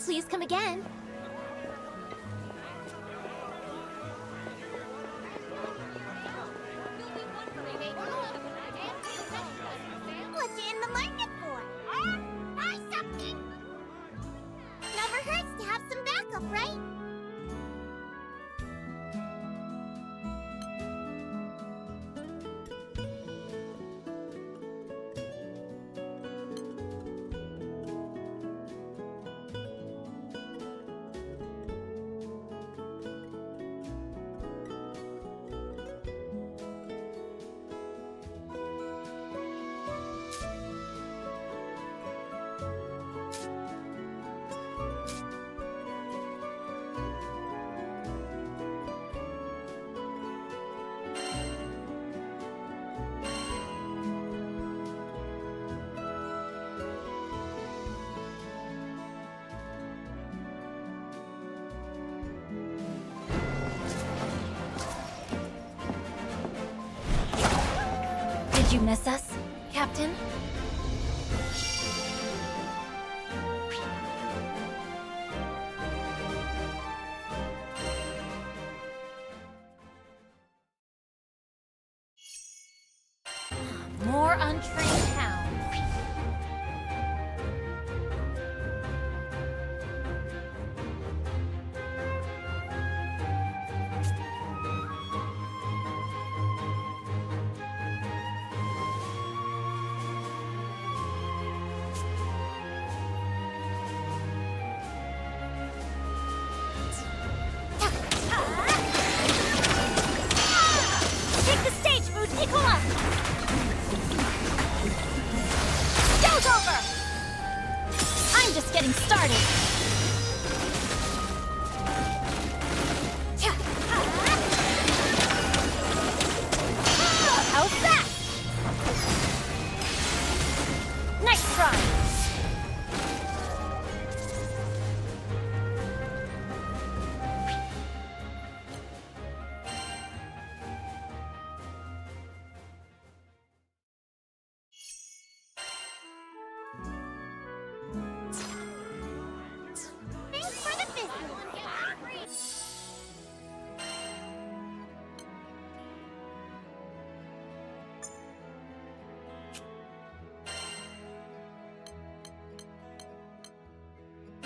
Please come again. What you in the market for? Buy something! Never hurts to have some backup, right? Did you miss us, Captain? More untrained hounds. Take the stage, food! Nicola! Show's over! I'm just getting started. How's that? Nice try. Thanks for the business.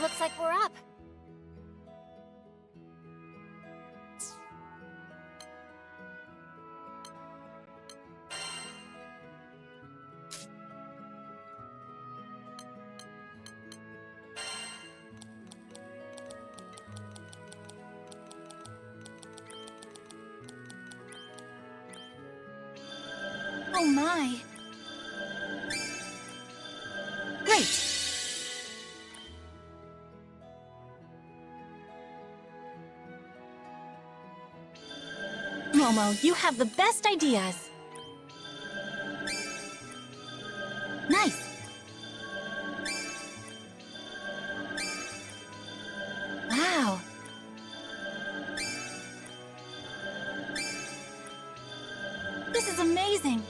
Looks like we're up. Oh my. Great. Momo, you have the best ideas. Nice. Wow. This is amazing.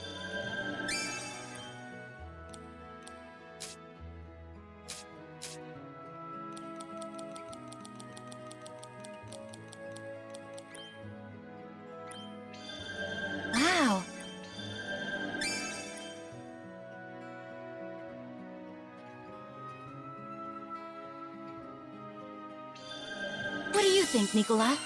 Wow. What do you think, Nicola?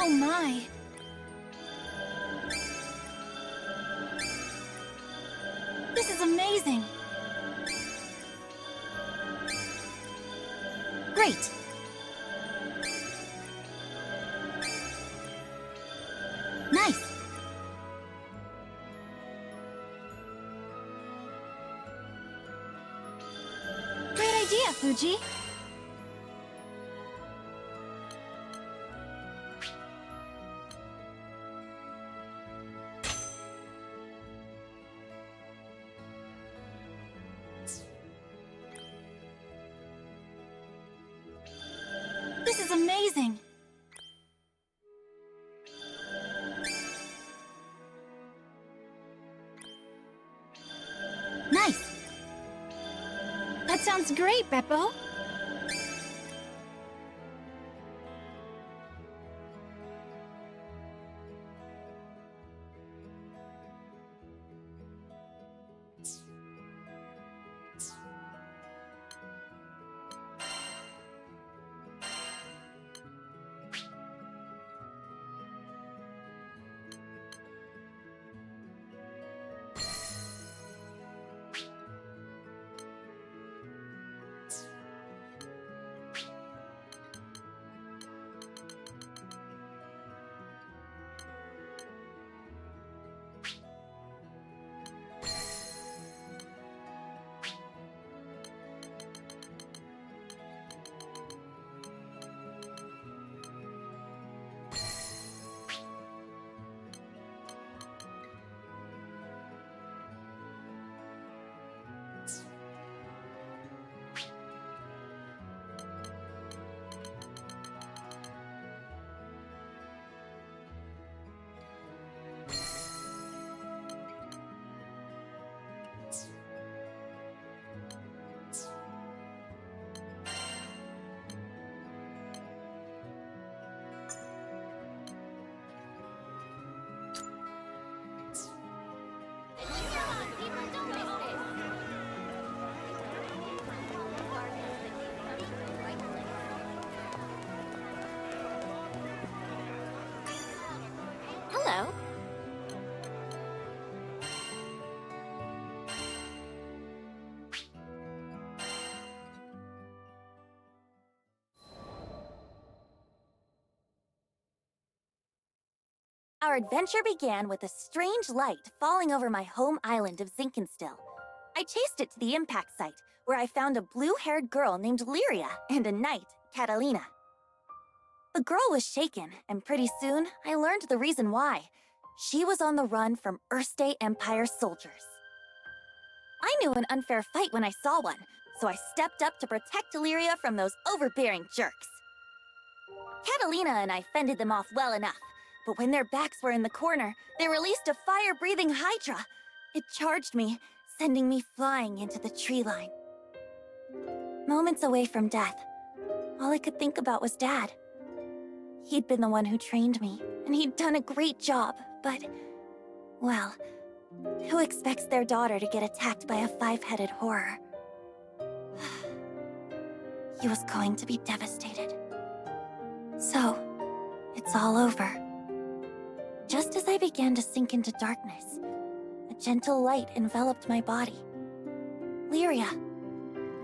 Oh my. This is amazing. Great. Nice. Great idea, Fuji. This is amazing. Nice. That sounds great, Beppo. Hello. Our adventure began with a strange light falling over my home island of Zinkenstill. I chased it to the impact site, where I found a blue-haired girl named Lyria and a knight, Catalina. The girl was shaken, and pretty soon I learned the reason why. She was on the run from Erste Empire soldiers. I knew an unfair fight when I saw one, so I stepped up to protect Lyria from those overbearing jerks. Catalina and I fended them off well enough, but when their backs were in the corner, they released a fire-breathing Hydra. It charged me, sending me flying into the tree line. Moments away from death, all I could think about was Dad. He'd been the one who trained me, and he'd done a great job, but... well, who expects their daughter to get attacked by a five-headed horror? He was going to be devastated. So, it's all over. Just as I began to sink into darkness, a gentle light enveloped my body. Lyria,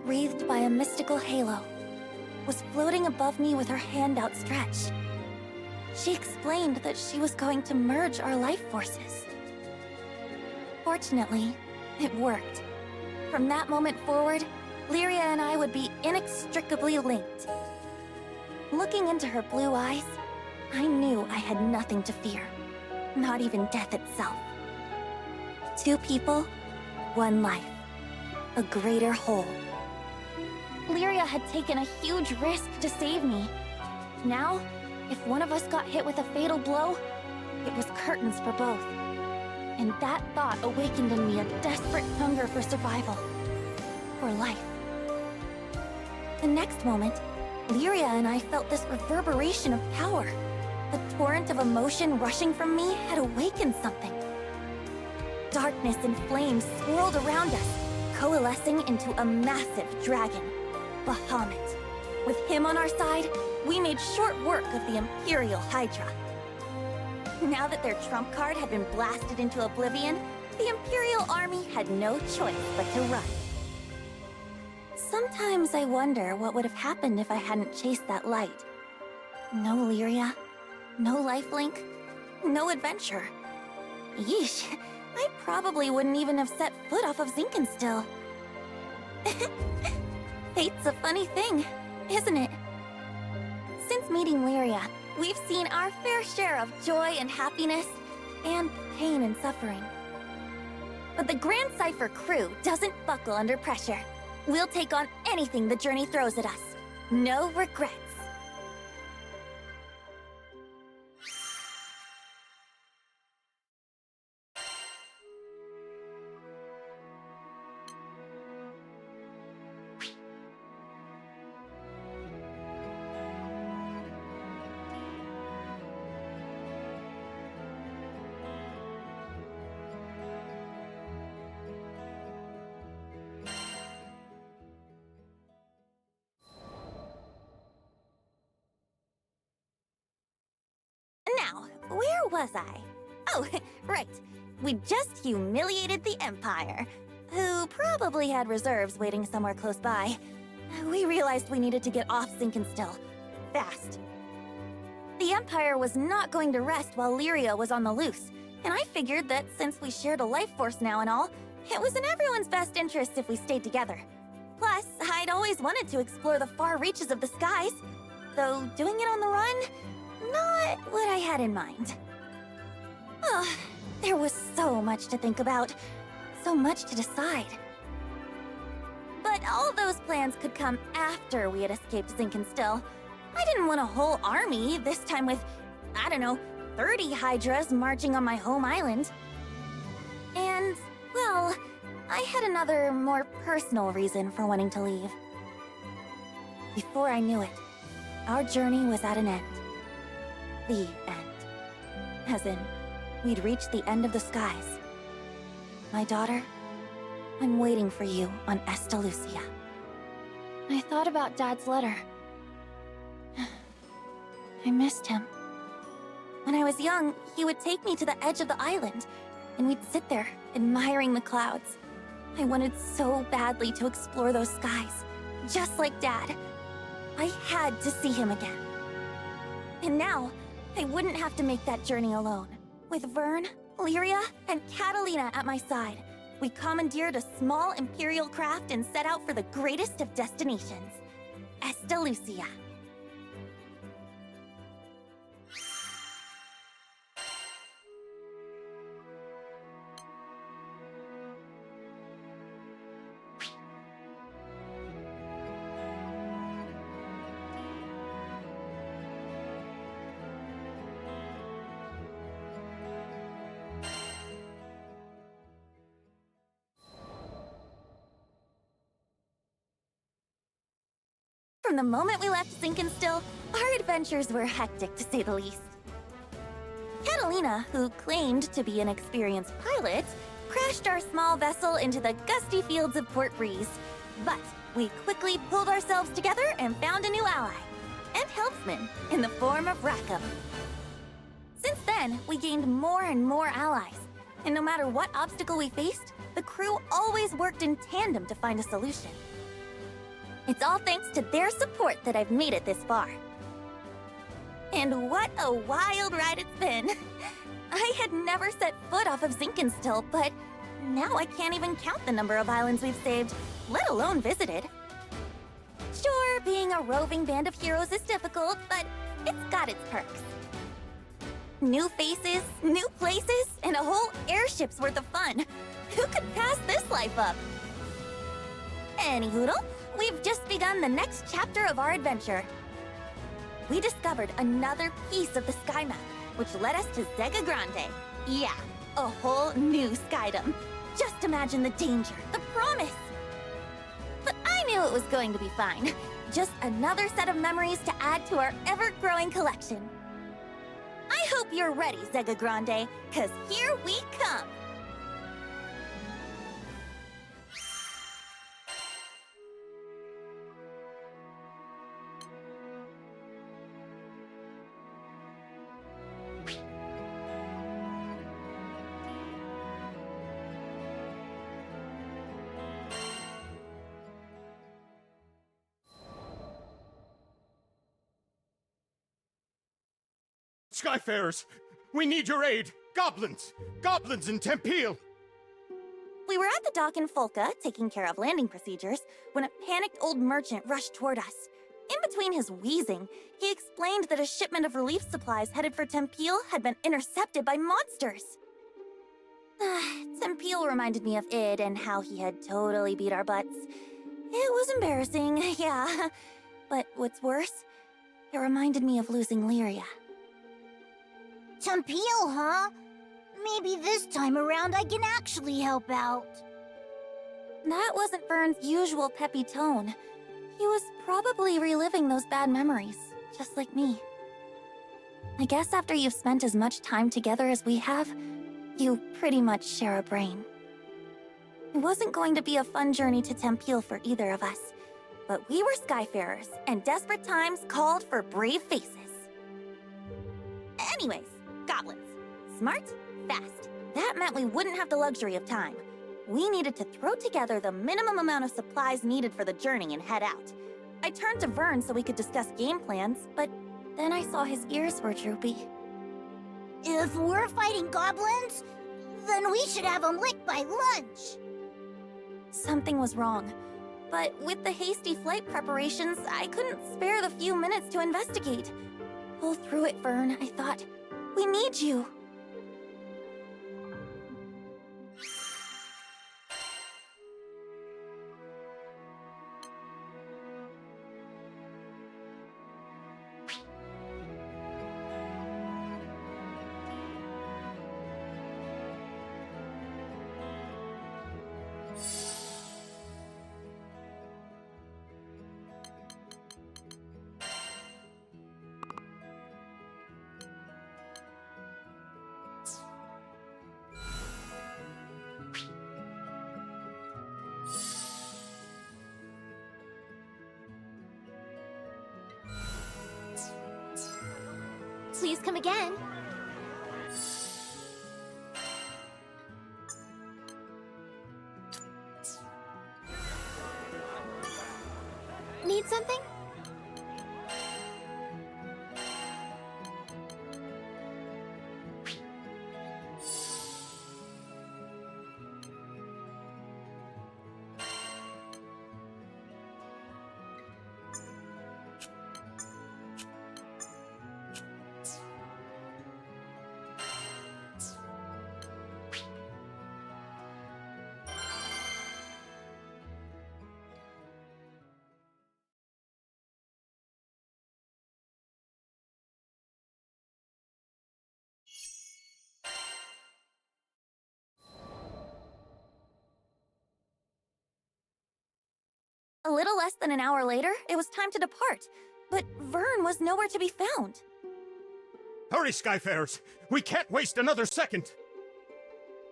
wreathed by a mystical halo, was floating above me with her hand outstretched. She explained that she was going to merge our life forces. Fortunately, it worked. From that moment forward, Lyria and I would be inextricably linked. Looking into her blue eyes, I knew I had nothing to fear. Not even death itself. Two people, one life. A greater whole. Lyria had taken a huge risk to save me. Now, if one of us got hit with a fatal blow, it was curtains for both. And that thought awakened in me a desperate hunger for survival. For life. The next moment, Lyria and I felt this reverberation of power. The torrent of emotion rushing from me had awakened something. Darkness and flames swirled around us, coalescing into a massive dragon, Bahamut. With him on our side, we made short work of the Imperial Hydra. Now that their trump card had been blasted into oblivion, the Imperial Army had no choice but to run. Sometimes I wonder what would have happened if I hadn't chased that light. No Lyria, no lifelink, no adventure. Yeesh, I probably wouldn't even have set foot off of Zinkenstill. Fate's a funny thing, isn't it? Since meeting Lyria, we've seen our fair share of joy and happiness, and pain and suffering. But the Grand Cypher crew doesn't buckle under pressure. We'll take on anything the journey throws at us. No regrets. Now, where was I? Oh, right. We just humiliated the Empire, who probably had reserves waiting somewhere close by. We realized we needed to get off Zinkenstill. Fast. The Empire was not going to rest while Lyria was on the loose, and I figured that since we shared a life force now and all, it was in everyone's best interest if we stayed together. Plus, I'd always wanted to explore the far reaches of the skies, though doing it on the run, not what I had in mind. Oh, there was so much to think about, so much to decide. But all those plans could come after we had escaped Zinkenstill. I didn't want a whole army, this time with, I don't know, 30 Hydras marching on my home island. And, well, I had another, more personal reason for wanting to leave. Before I knew it, our journey was at an end. The end. As in, we'd reached the end of the skies. My daughter, I'm waiting for you on Estalucia. I thought about Dad's letter. I missed him. When I was young, he would take me to the edge of the island, and we'd sit there, admiring the clouds. I wanted so badly to explore those skies, just like Dad. I had to see him again. And now, I wouldn't have to make that journey alone. With Vern, Lyria, and Catalina at my side, we commandeered a small Imperial craft and set out for the greatest of destinations, Estalucia. From the moment we left Zinkenstill, our adventures were hectic to say the least. Catalina, who claimed to be an experienced pilot, crashed our small vessel into the gusty fields of Port Breeze. But we quickly pulled ourselves together and found a new ally, and helpsman, in the form of Rackham. Since then, we gained more and more allies, and no matter what obstacle we faced, the crew always worked in tandem to find a solution. It's all thanks to their support that I've made it this far. And what a wild ride it's been! I had never set foot off of Zinkenstill, but now I can't even count the number of islands we've saved, let alone visited. Sure, being a roving band of heroes is difficult, but it's got its perks. New faces, new places, and a whole airship's worth of fun. Who could pass this life up? Anyhoodle, we've just begun the next chapter of our adventure. We discovered another piece of the sky map, which led us to Zega Grande. Yeah, a whole new skydom. Just imagine the danger, the promise. But I knew it was going to be fine. Just another set of memories to add to our ever-growing collection. I hope you're ready, Zega Grande, 'cause here we come! Skyfarers! We need your aid! Goblins! Goblins in Tempeal! We were at the dock in Folka, taking care of landing procedures, when a panicked old merchant rushed toward us. In between his wheezing, he explained that a shipment of relief supplies headed for Tempeal had been intercepted by monsters. Tempeal reminded me of Id and how he had totally beat our butts. It was embarrassing, yeah. But what's worse, it reminded me of losing Lyria. Tempeal, huh? Maybe this time around I can actually help out. That wasn't Vern's usual peppy tone. He was probably reliving those bad memories, just like me. I guess after you've spent as much time together as we have, you pretty much share a brain. It wasn't going to be a fun journey to Tempeal for either of us, but we were Skyfarers, and desperate times called for brave faces. Anyways, goblins. Smart, fast. That meant we wouldn't have the luxury of time. We needed to throw together the minimum amount of supplies needed for the journey and head out. I turned to Vern so we could discuss game plans, but then I saw his ears were droopy. If we're fighting goblins, then we should have them licked by lunch. Something was wrong. But with the hasty flight preparations, I couldn't spare the few minutes to investigate. Pull through it, Vern, I thought. We need you. Please come again. Need something? A little less than an hour later, it was time to depart, but Vern was nowhere to be found. Hurry, Skyfarers! We can't waste another second!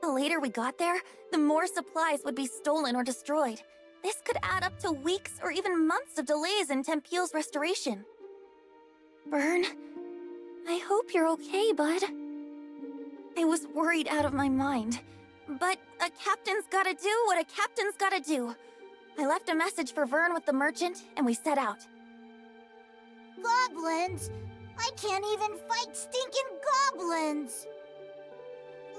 The later we got there, the more supplies would be stolen or destroyed. This could add up to weeks or even months of delays in Tempeal's restoration. Vern, I hope you're okay, bud. I was worried out of my mind, but a captain's gotta do what a captain's gotta do. I left a message for Vern with the merchant, and we set out. Goblins? I can't even fight stinking goblins!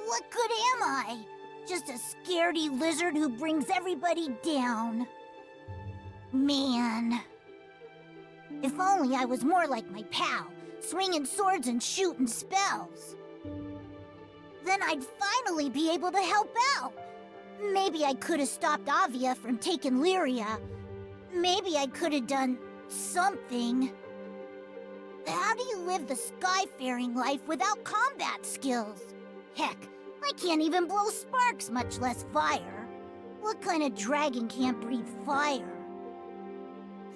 What good am I? Just a scaredy lizard who brings everybody down. Man. If only I was more like my pal, swinging swords and shooting spells. Then I'd finally be able to help out. Maybe I could have stopped Avia from taking Lyria. Maybe I could have done something. How do you live the skyfaring life without combat skills? Heck, I can't even blow sparks, much less fire. What kind of dragon can't breathe fire?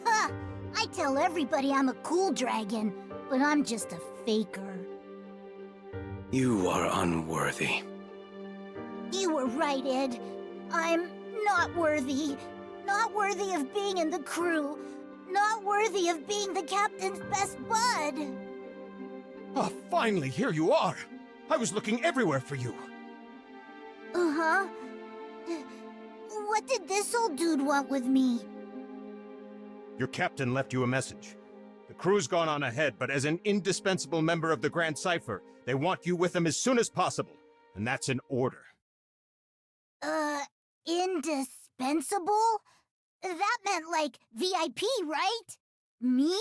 Huh, I tell everybody I'm a cool dragon, but I'm just a faker. You are unworthy. You were right, Ed. I'm not worthy. Not worthy of being in the crew. Not worthy of being the captain's best bud. Oh, finally, here you are! I was looking everywhere for you. Uh-huh. What did this old dude want with me? Your captain left you a message. The crew's gone on ahead, but as an indispensable member of the Grand Cipher, they want you with them as soon as possible. And that's an order. Indispensable? That meant like VIP, right? Me?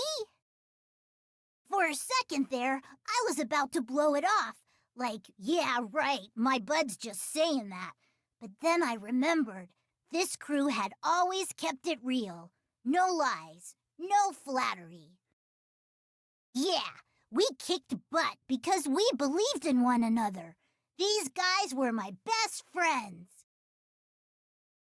For a second there, I was about to blow it off. Like, yeah, right, my bud's just saying that. But then I remembered, this crew had always kept it real. No lies, no flattery. Yeah, we kicked butt because we believed in one another. These guys were my best friends.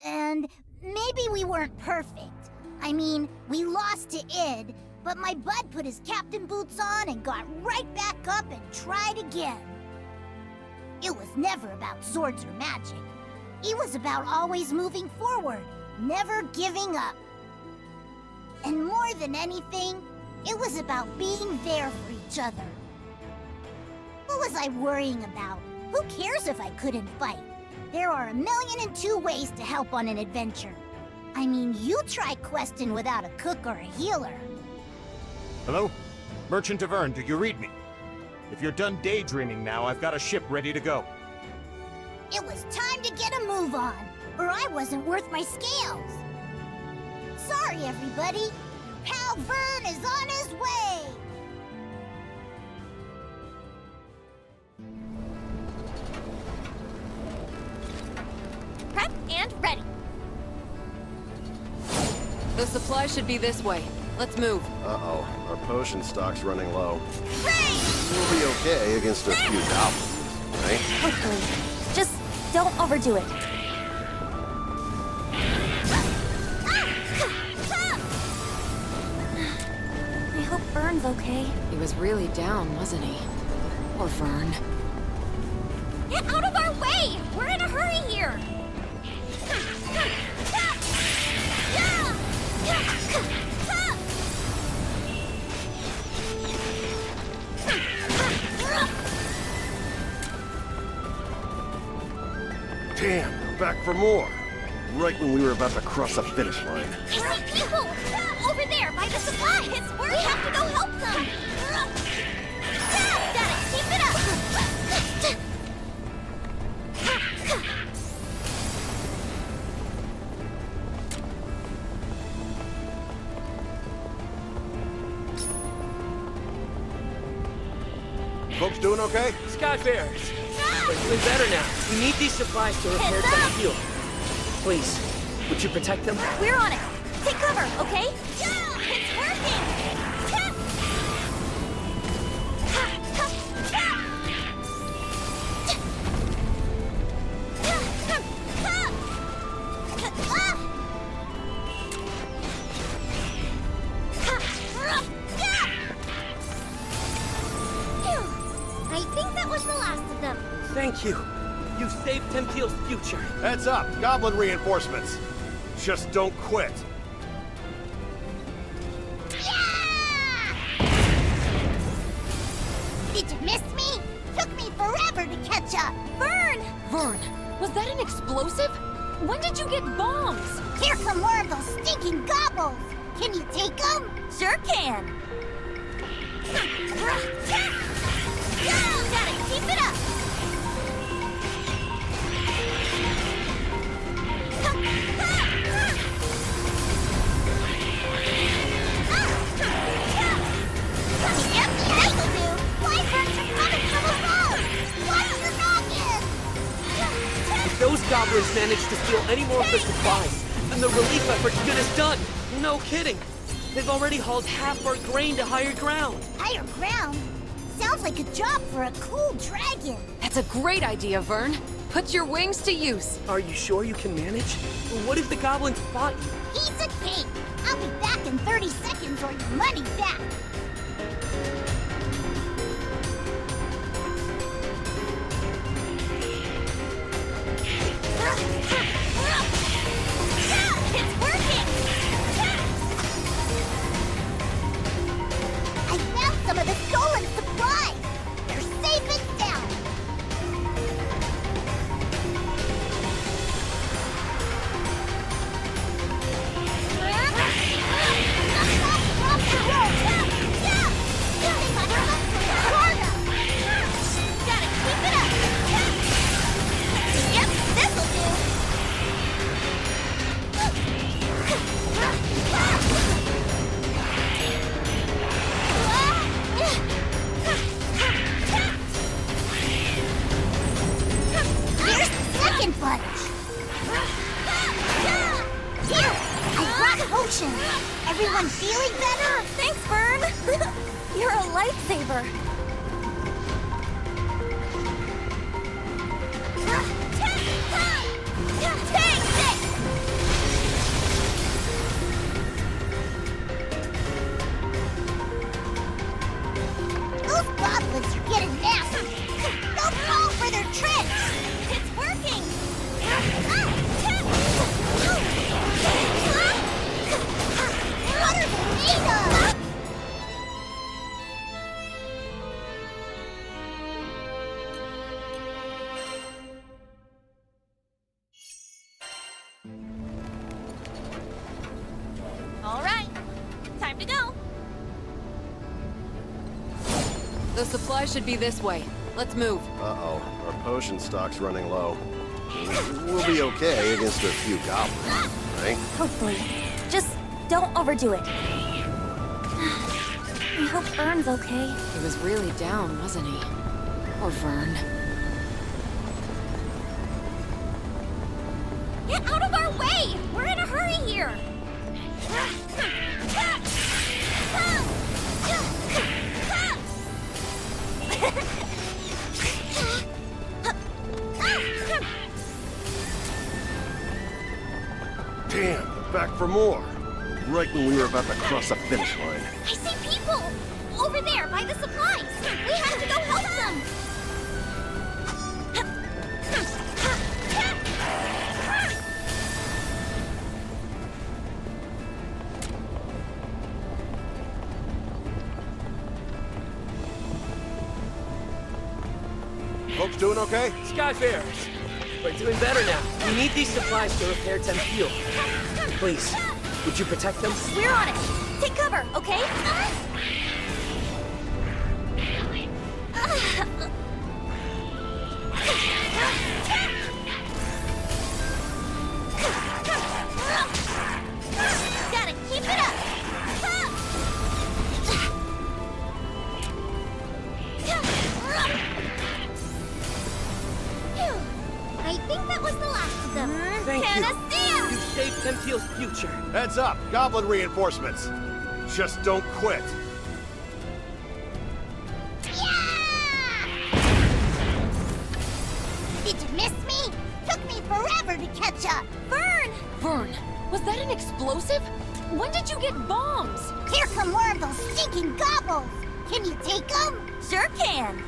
And maybe we weren't perfect. I mean, we lost to Id, but my bud put his captain boots on and got right back up and tried again. It was never about swords or magic. It was about always moving forward, never giving up. And more than anything, it was about being there for each other. What was I worrying about? Who cares if I couldn't fight? There are 1,000,002 ways to help on an adventure. I mean, you try questing without a cook or a healer. Hello? Merchant of Vern, do you read me? If you're done daydreaming now, I've got a ship ready to go. It was time to get a move on, or I wasn't worth my scales. Sorry, everybody. Your pal Vern is on his way. Prep and ready. The supply should be this way. Let's move. Uh-oh. Our potion stock's running low. Rain! We'll be okay against a few goblins, right? Hopefully. Just don't overdo it. I hope Vern's okay. He was really down, wasn't he? Poor Vern. Get out of our way! We're in a hurry here! Damn, we're back for more. Right when we were about to cross the finish line. I see people! Over there, by the supplies! We have to go help them! Gotta keep it up! Folks doing okay? Skyfarers! We're doing better now. We need these supplies to repair Heads some up! heal. Please, would you protect them? We're on it. Take cover, okay? Yeah, it's working! I think that was the last of them. Thank you. You saved Tempeal's future. Heads up, goblin reinforcements. Just don't quit. Yeah! Did you miss me? Took me forever to catch up. Vern! Vern, was that an explosive? When did you get bombs? Here come more of those stinking gobbles. Can you take them? Sure can. Gotta keep it up. Yep, that'll do. Why aren't you coming from above? What's your noggin? If those goblins manage to steal any more of the supplies, then the relief effort's good as done. No kidding. They've already hauled half our grain to higher ground. Higher ground? Sounds like a job for a cool dragon. That's a great idea, Vern. Put your wings to use. Are you sure you can manage? What if the goblins fought you? Piece of cake. I'll be back in 30 seconds or your money back. It's working! I found some of the stolen supplies. They're safe and sound. pilots are getting nasty. Don't fall for their tricks. It's working! What are they made of? All right, time to go. The supply should be this way. Let's move. Uh-oh, our potion stock's running low. We'll be okay against a few goblins, right? Hopefully. Just don't overdo it. I hope Vern's okay. He was really down, wasn't he? Poor Vern. Get out of our way! We're in a hurry here! Damn, back for more. Right when we were about to cross the finish line. I see people! Over there, by the supplies! We have to go help them! Folks doing okay? Skyfarers! We're doing better now. We need these supplies to repair Tempeel. Please, would you protect them? We're on it! Take cover, okay? Gotta keep it up! I think that was the last of them. Thank you. Panacea! You saved Tempeel's future. Heads up, goblin reinforcements. Just don't quit. Did you miss me? Took me forever to catch up. Vern! Vern, was that an explosive? When did you get bombs? Here come more of those stinking gobbles. Can you take them? Sure can!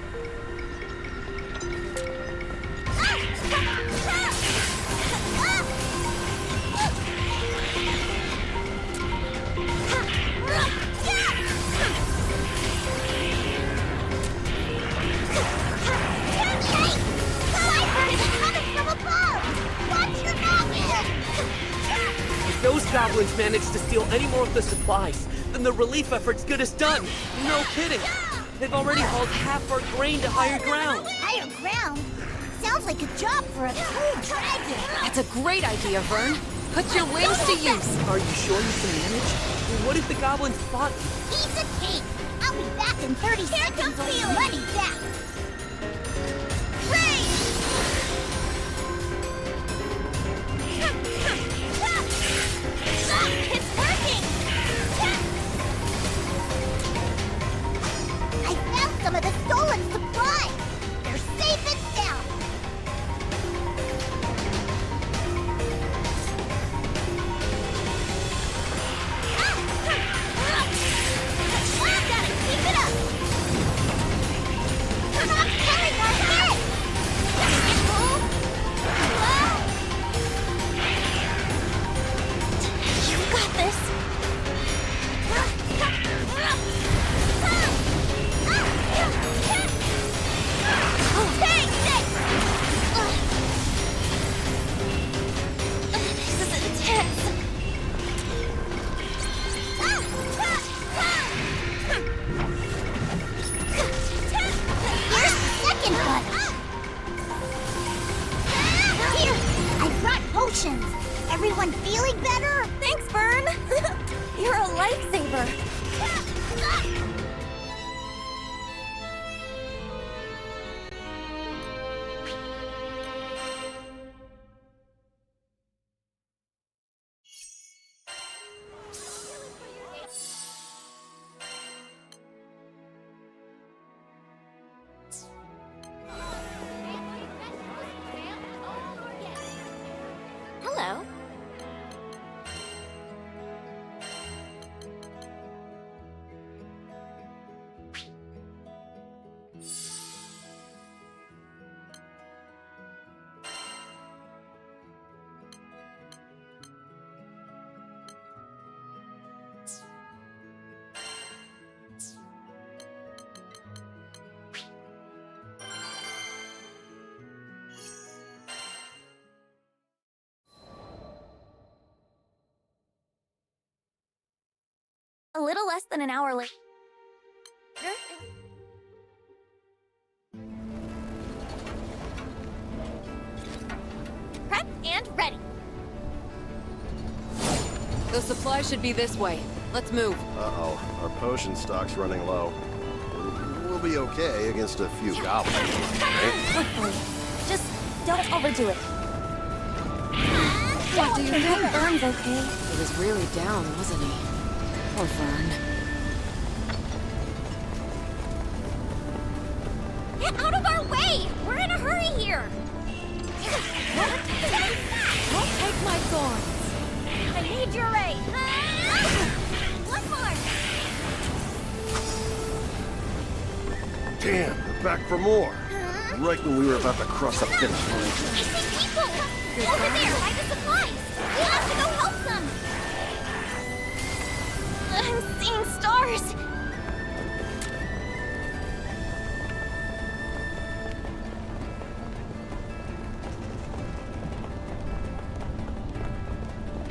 If those goblins manage to steal any more of the supplies, then the relief effort's good as done. No kidding. They've already hauled half our grain to higher ground. Higher ground? Sounds like a job for a cool dragon. That's a great idea, Vern. Put your wings to use. Are you sure you can manage? What if the goblins fought you? Piece of cake. I'll be back in 30 seconds or your money back. It's working! I found some of the stolen supplies. They're safe and sound. Gotta keep it up! Stop killing our heads! You got this! little less than an hour later. Prep and ready. The supply should be this way. Let's move. Uh-oh, our potion stock's running low. We'll be okay against a few goblins, right? Hopefully. Just don't overdo it. What do you think? Vern's okay. He was really down, wasn't he? Poor Vern. Get out of our way! We're in a hurry here! Don't take my thorns. I need your aid! One more! Damn, they're back for more. Right when we were about to cross the finish line. I see people! Over there, by the supplies! We have to go help them! I'm seeing stars.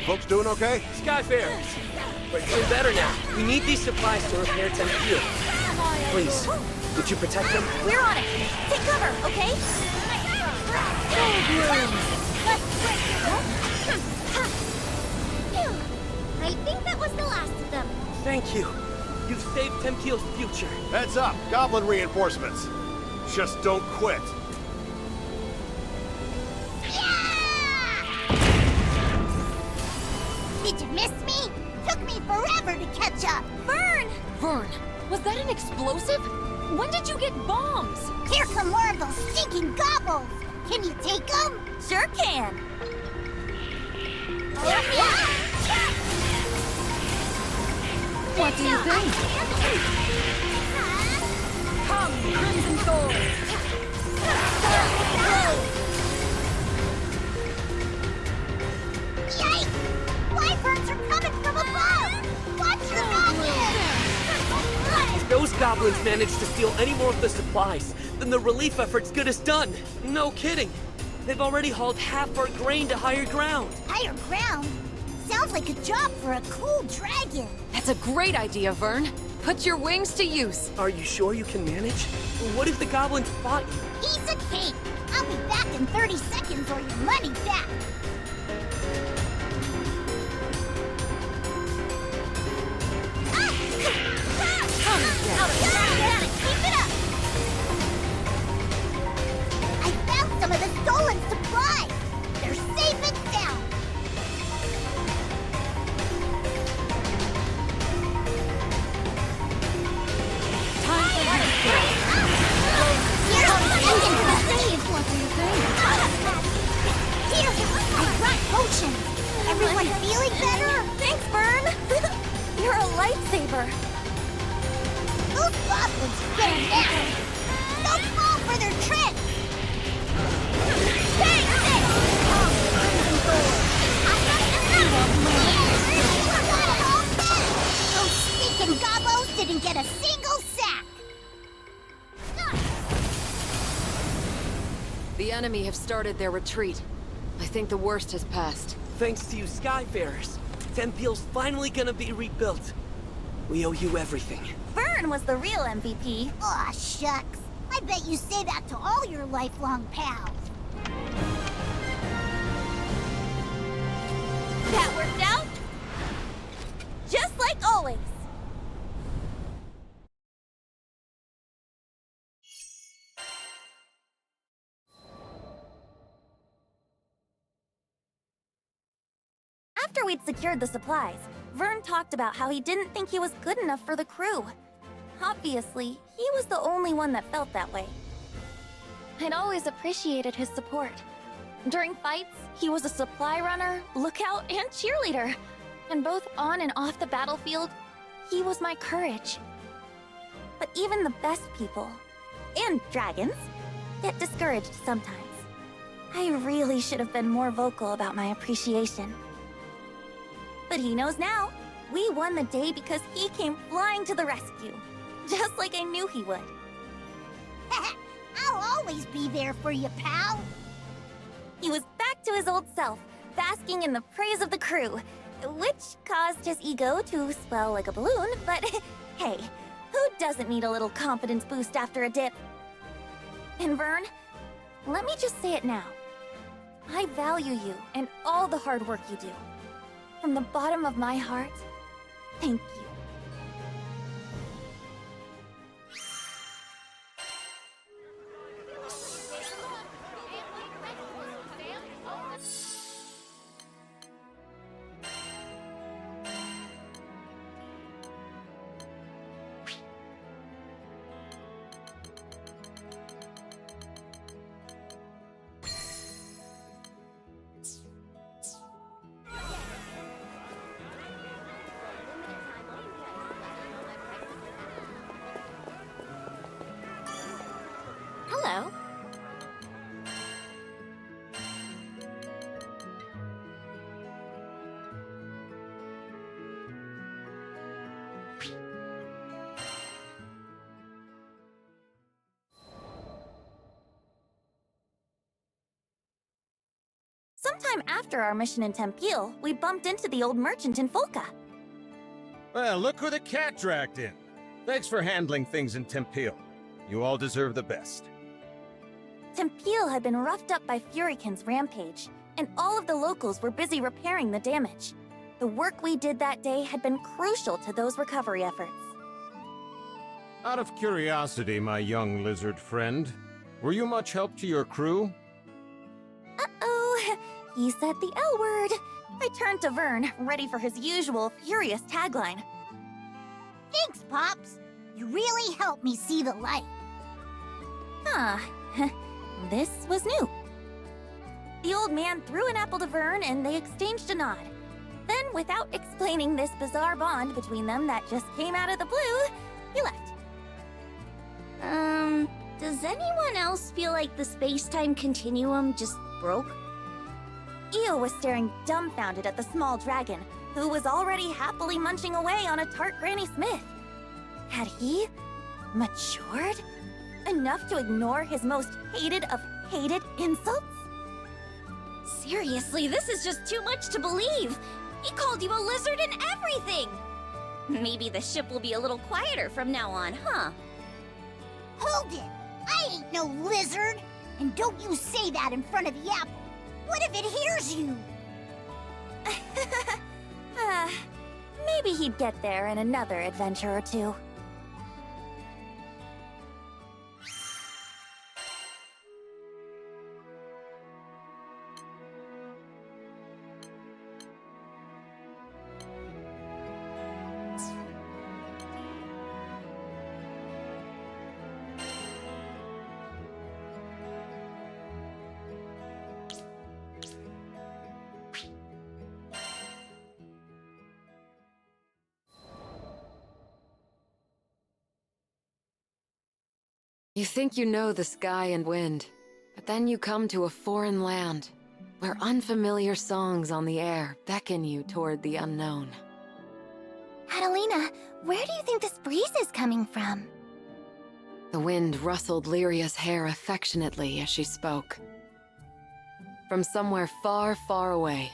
Folks doing okay? Skyfarers! We're doing better now. We need these supplies to repair Tempio. Please, would you protect them? We're on it. Take cover, okay? I think that was the last of them. Thank you. You've saved Tempio's future. Heads up, goblin reinforcements. Just don't quit. Did you miss me? Took me forever to catch up. Vern! Vern, was that an explosive? When did you get bombs? Here come more of those stinking gobbles. Can you take them? Sure can. What do you think? Come, Crimson Sword! Yikes! Wyverns are coming from above! Watch your noggin! If those goblins manage to steal any more of the supplies, then the relief effort's good as done. No kidding. They've already hauled half our grain to higher ground. Higher ground? Sounds like a job for a cool dragon. That's a great idea, Vern. Put your wings to use. Are you sure you can manage? What if the goblins fought you? Piece of cake! I'll be back in 30 seconds or your money back! Keep it up! I found some of the stolen supplies! They're safe and sound! What do you think? Here, I brought potions. Everyone feeling better? Thanks, Vern. You're a lifesaver. Those goblins are getting nasty. Don't fall for their tricks. Those stinking gobbos didn't get a single sack. The enemy have started their retreat. I think the worst has passed. Thanks to you Skyfarers, Tempio's finally gonna be rebuilt. We owe you everything. Vern was the real MVP. Aw, shucks. I bet you say that to all your lifelong pals. That worked out. Just like always. After we'd secured the supplies, Vern talked about how he didn't think he was good enough for the crew. Obviously, he was the only one that felt that way. I'd always appreciated his support. During fights, he was a supply runner, lookout, and cheerleader. And both on and off the battlefield, he was my courage. But even the best people, and dragons, get discouraged sometimes. I really should have been more vocal about my appreciation. But he knows now. We won the day because he came flying to the rescue. Just like I knew he would. I'll always be there for you, pal. He was back to his old self, basking in the praise of the crew, which caused his ego to swell like a balloon, but hey, who doesn't need a little confidence boost after a dip? And Vern, let me just say it now. I value you and all the hard work you do. From the bottom of my heart, thank you. Hello. Sometime after our mission in Tempeel, we bumped into the old merchant in Folka. Well, look who the cat dragged in. Thanks for handling things in Tempeel. You all deserve the best. Tempeel had been roughed up by Furykin's rampage, and all of the locals were busy repairing the damage. The work we did that day had been crucial to those recovery efforts. Out of curiosity, my young lizard friend, were you much help to your crew? Uh-oh, he said the L word. I turned to Vern, ready for his usual furious tagline. Thanks, Pops. You really helped me see the light. Huh. This was new. The old man threw an apple to Vern and they exchanged a nod. Then, without explaining this bizarre bond between them that just came out of the blue, he left. Does anyone else feel like the space-time continuum just broke? Io was staring dumbfounded at the small dragon, who was already happily munching away on a tart Granny Smith. Had he matured enough to ignore his most hated of hated insults? Seriously, this is just too much to believe. He called you a lizard and everything. Maybe the ship will be a little quieter from now on, huh? Hold it! I ain't no lizard! And don't you say that in front of the apple! What if it hears you? Maybe he'd get there in another adventure or two. You think you know the sky and wind, but then you come to a foreign land, where unfamiliar songs on the air beckon you toward the unknown. Catalina, where do you think this breeze is coming from? The wind rustled Lyria's hair affectionately as she spoke. From somewhere far, far away.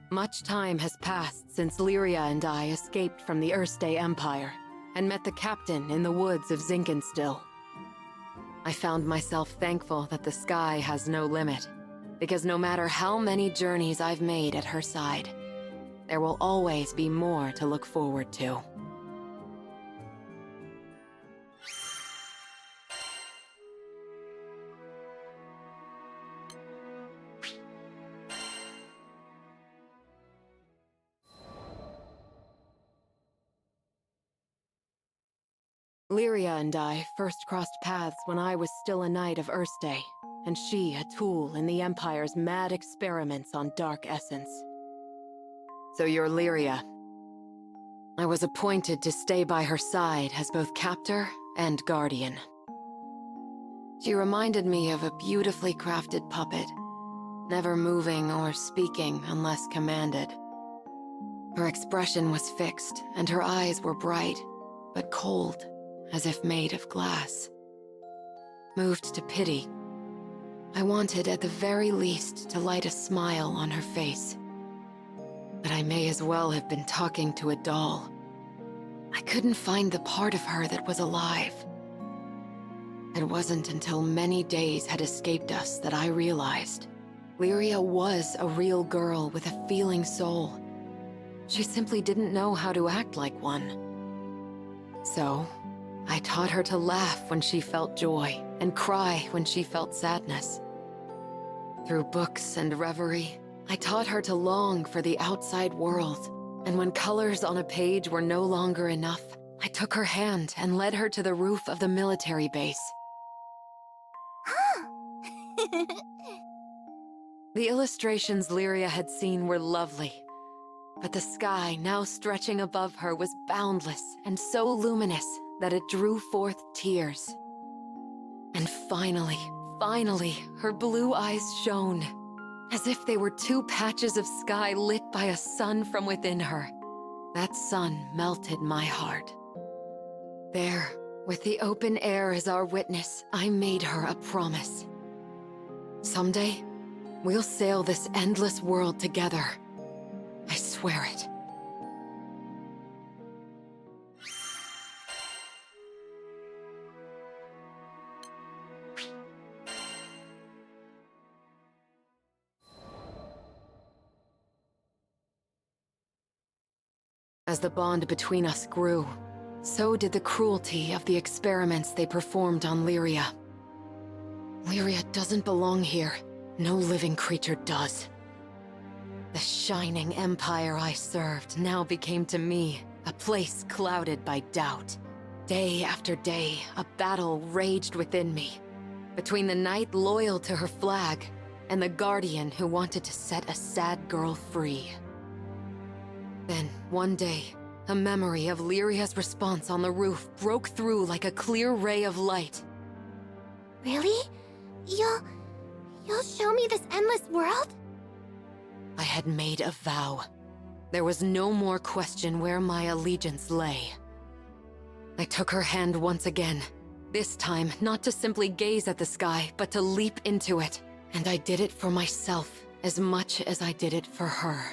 Much time has passed since Lyria and I escaped from the Erste Empire and met the captain in the woods of Zinkenstill. I found myself thankful that the sky has no limit, because no matter how many journeys I've made at her side, there will always be more to look forward to. Lyria and I first crossed paths when I was still a knight of Erste, and she a tool in the Empire's mad experiments on dark essence. So you're Lyria. I was appointed to stay by her side as both captor and guardian. She reminded me of a beautifully crafted puppet, never moving or speaking unless commanded. Her expression was fixed, and her eyes were bright, but cold, as if made of glass. Moved to pity, I wanted at the very least to light a smile on her face. but I may as well have been talking to a doll. I couldn't find the part of her that was alive. It wasn't until many days had escaped us that I realized Lyria was a real girl with a feeling soul. She simply didn't know how to act like one. So, I taught her to laugh when she felt joy and cry when she felt sadness. Through books and reverie, I taught her to long for the outside world. And when colors on a page were no longer enough, I took her hand and led her to the roof of the military base. The illustrations Lyria had seen were lovely, but the sky now stretching above her was boundless and so luminous that it drew forth tears. And finally, her blue eyes shone, as if they were two patches of sky lit by a sun from within her. That sun melted my heart. There, with the open air as our witness, I made her a promise. Someday, we'll sail this endless world together. I swear it. As the bond between us grew, so did the cruelty of the experiments they performed on Lyria. Lyria doesn't belong here. No living creature does. The shining empire I served now became to me a place clouded by doubt. Day after day, a battle raged within me, between the knight loyal to her flag and the guardian who wanted to set a sad girl free. Then, one day, a memory of Lyria's response on the roof broke through like a clear ray of light. Really? You'll show me this endless world? I had made a vow. There was no more question where my allegiance lay. I took her hand once again, this time not to simply gaze at the sky, but to leap into it. And I did it for myself as much as I did it for her.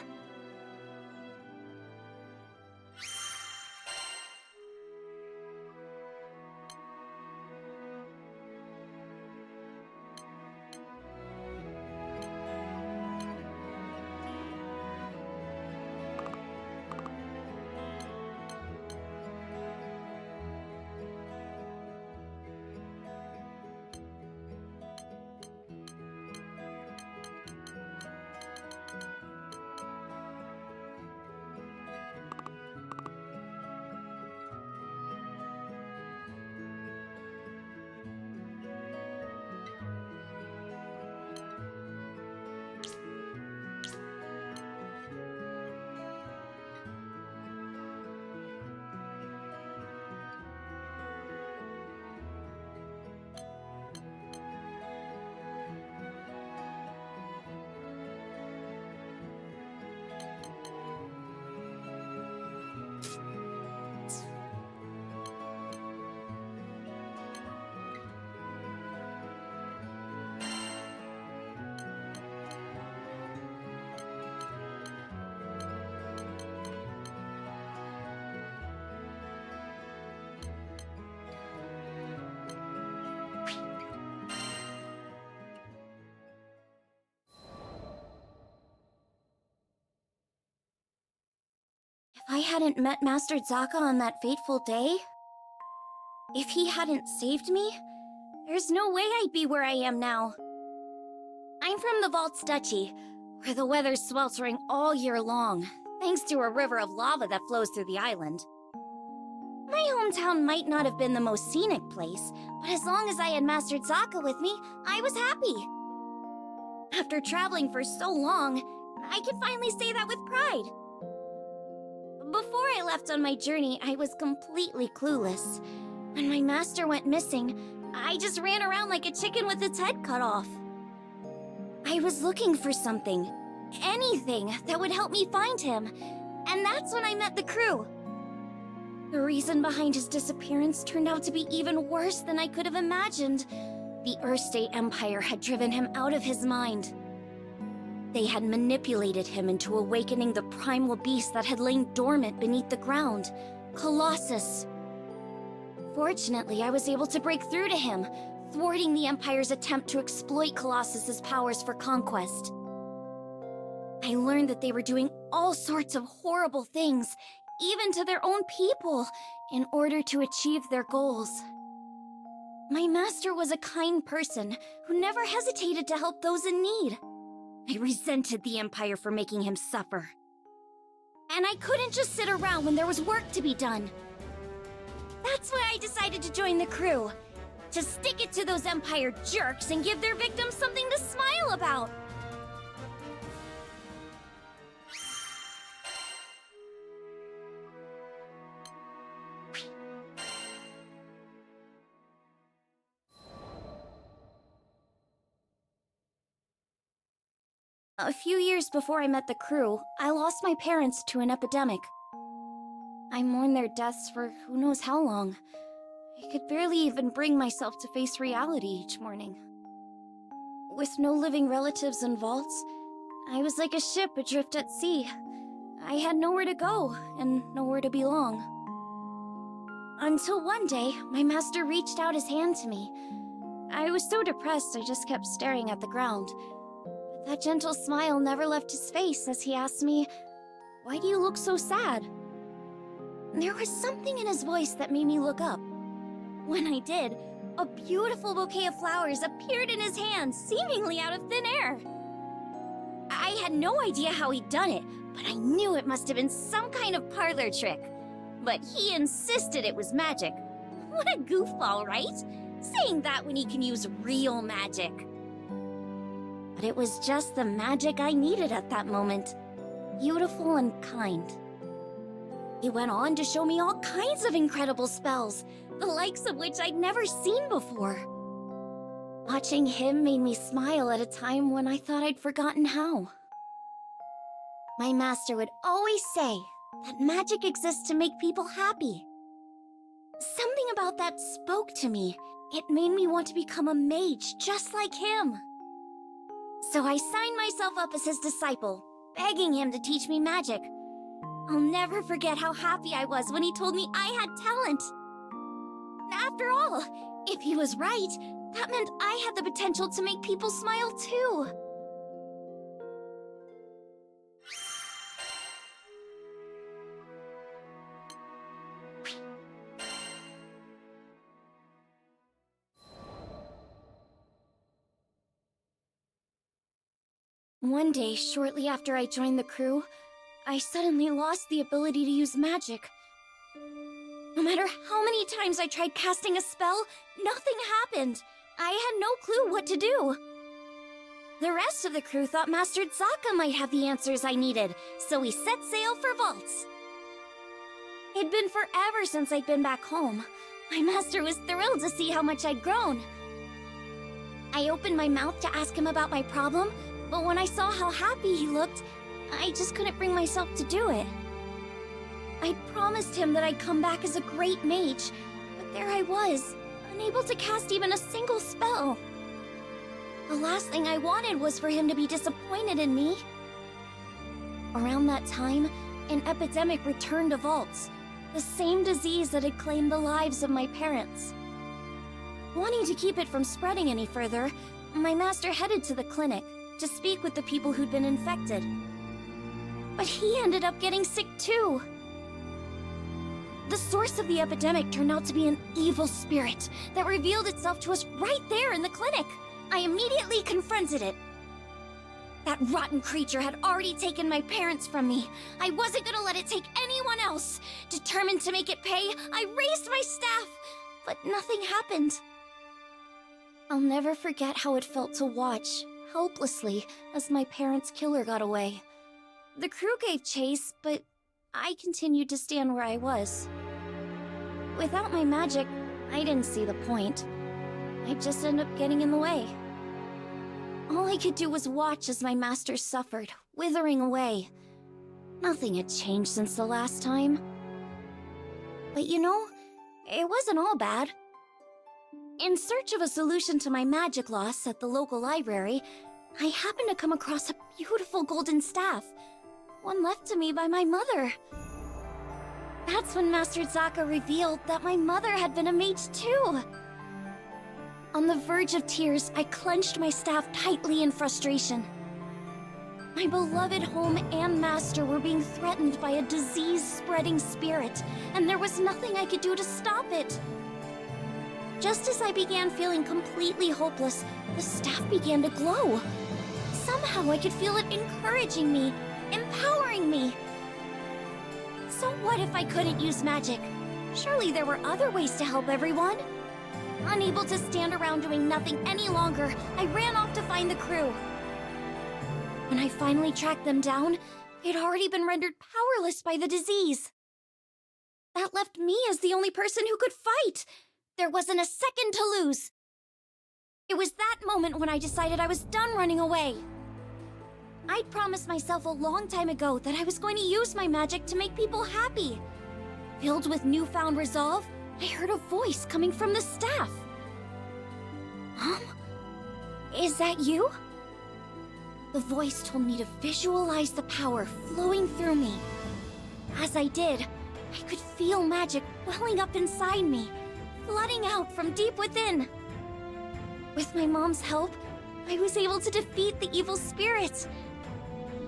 If I hadn't met Master Zaka on that fateful day, if he hadn't saved me, there's no way I'd be where I am now. I'm from the Vaults Duchy, where the weather's sweltering all year long, thanks to a river of lava that flows through the island. My hometown might not have been the most scenic place, but as long as I had Master Zaka with me, I was happy. After traveling for so long, I can finally say that with pride. Before I left on my journey, I was completely clueless. When my master went missing, I just ran around like a chicken with its head cut off. I was looking for something, anything that would help me find him, and that's when I met the crew. The reason behind his disappearance turned out to be even worse than I could have imagined. The Earth State Empire had driven him out of his mind. They had manipulated him into awakening the primal beast that had lain dormant beneath the ground, Colossus. Fortunately, I was able to break through to him, thwarting the Empire's attempt to exploit Colossus's powers for conquest. I learned that they were doing all sorts of horrible things, even to their own people, in order to achieve their goals. My master was a kind person who never hesitated to help those in need. I resented the Empire for making him suffer. And I couldn't just sit around when there was work to be done. That's why I decided to join the crew. To stick it to those Empire jerks and give their victims something to smile about. A few years before I met the crew, I lost my parents to an epidemic. I mourned their deaths for who knows how long. I could barely even bring myself to face reality each morning. With no living relatives in vaults, I was like a ship adrift at sea. I had nowhere to go and nowhere to belong. Until one day, my master reached out his hand to me. I was so depressed I just kept staring at the ground. But that gentle smile never left his face as he asked me, "Why do you look so sad?" There was something in his voice that made me look up. When I did, a beautiful bouquet of flowers appeared in his hands, seemingly out of thin air. I had no idea how he'd done it, but I knew it must have been some kind of parlor trick. But he insisted it was magic. What a goofball, right? Saying that when he can use real magic. But it was just the magic I needed at that moment. Beautiful and kind. He went on to show me all kinds of incredible spells, the likes of which I'd never seen before. Watching him made me smile at a time when I thought I'd forgotten how. My master would always say that magic exists to make people happy. Something about that spoke to me. It made me want to become a mage just like him. So I signed myself up as his disciple, begging him to teach me magic. I'll never forget how happy I was when he told me I had talent. After all, if he was right, that meant I had the potential to make people smile too. One day, shortly after I joined the crew, I suddenly lost the ability to use magic. No matter how many times I tried casting a spell, nothing happened. I had no clue what to do. The rest of the crew thought Master Zaka might have the answers I needed, so we set sail for vaults. It'd been forever since I'd been back home. My master was thrilled to see how much I'd grown. I opened my mouth to ask him about my problem, but when I saw how happy he looked, I just couldn't bring myself to do it. I'd promised him that I'd come back as a great mage, but there I was, unable to cast even a single spell. The last thing I wanted was for him to be disappointed in me. Around that time, an epidemic returned to vaults, the same disease that had claimed the lives of my parents. Wanting to keep it from spreading any further, my master headed to the clinic to speak with the people who'd been infected. But he ended up getting sick too. The source of the epidemic turned out to be an evil spirit that revealed itself to us right there in the clinic. I immediately confronted it. That rotten creature had already taken my parents from me. I wasn't gonna let it take anyone else. Determined to make it pay, I raised my staff, but nothing happened. I'll never forget how it felt to watch, helplessly, as my parents' killer got away. The crew gave chase, but I continued to stand where I was. Without my magic, I didn't see the point. I'd just end up getting in the way. All I could do was watch as my master suffered, withering away. Nothing had changed since the last time. But you know, it wasn't all bad. In search of a solution to my magic loss at the local library, I happened to come across a beautiful golden staff, one left to me by my mother. That's when Master Zaka revealed that my mother had been a mage too. On the verge of tears, I clenched my staff tightly in frustration. My beloved home and master were being threatened by a disease-spreading spirit, and there was nothing I could do to stop it. Just as I began feeling completely hopeless, the staff began to glow. Somehow I could feel it encouraging me, empowering me. So what if I couldn't use magic? Surely there were other ways to help everyone. Unable to stand around doing nothing any longer, I ran off to find the crew. When I finally tracked them down, they'd already been rendered powerless by the disease. That left me as the only person who could fight. There wasn't a second to lose. It was that moment when I decided I was done running away. I'd promised myself a long time ago that I was going to use my magic to make people happy. Filled with newfound resolve, I heard a voice coming from the staff. Mom? Is that you? The voice told me to visualize the power flowing through me. As I did, I could feel magic welling up inside me, flooding out from deep within. With my mom's help, I was able to defeat the evil spirits.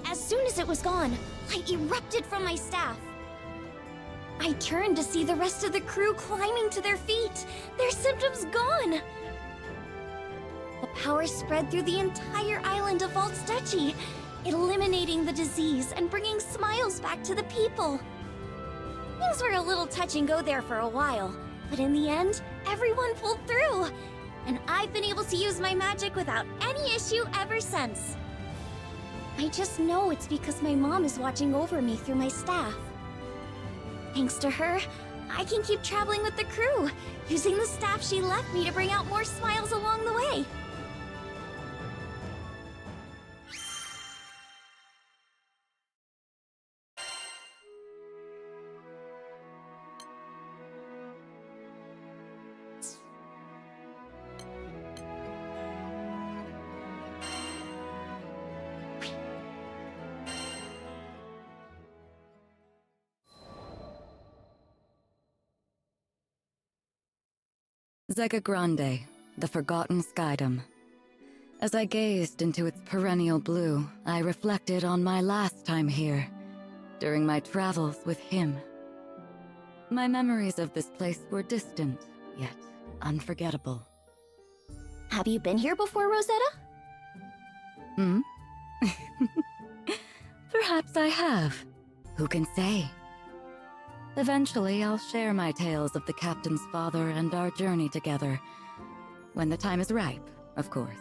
As soon as it was gone, light erupted from my staff. I turned to see the rest of the crew climbing to their feet, their symptoms gone. The power spread through the entire island of Valtstucci, eliminating the disease and bringing smiles back to the people. Things were a little touch and go there for a while, but in the end, everyone pulled through, and I've been able to use my magic without any issue ever since. I just know it's because my mom is watching over me through my staff. Thanks to her, I can keep traveling with the crew, using the staff she left me to bring out more smiles along the way. Zega Grande, the Forgotten Skydom. As I gazed into its perennial blue, I reflected on my last time here, during my travels with him. My memories of this place were distant, yet unforgettable. Have you been here before, Rosetta? Hmm? Perhaps I have. Who can say? Eventually, I'll share my tales of the captain's father and our journey together. When the time is ripe, of course.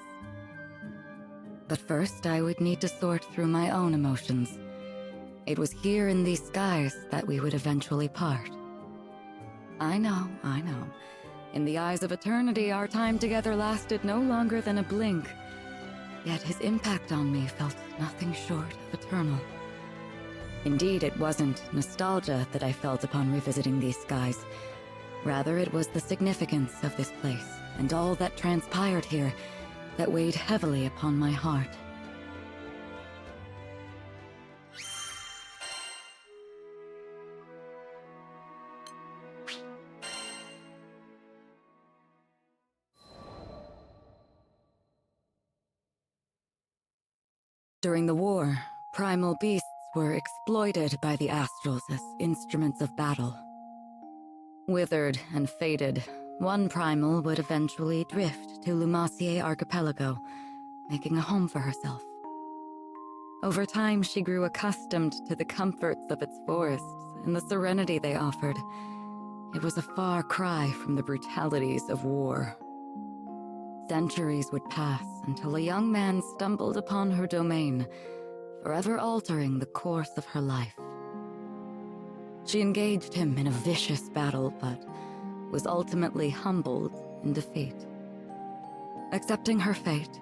But first, I would need to sort through my own emotions. It was here in these skies that we would eventually part. I know. In the eyes of eternity, our time together lasted no longer than a blink. Yet his impact on me felt nothing short of eternal. Indeed, it wasn't nostalgia that I felt upon revisiting these skies. Rather, it was the significance of this place and all that transpired here that weighed heavily upon my heart. During the war, primal beasts were exploited by the Astrals as instruments of battle. Withered and faded, one primal would eventually drift to Lumacier Archipelago, making a home for herself. Over time, she grew accustomed to the comforts of its forests and the serenity they offered. It was a far cry from the brutalities of war. Centuries would pass until a young man stumbled upon her domain, forever altering the course of her life. She engaged him in a vicious battle, but was ultimately humbled in defeat. Accepting her fate,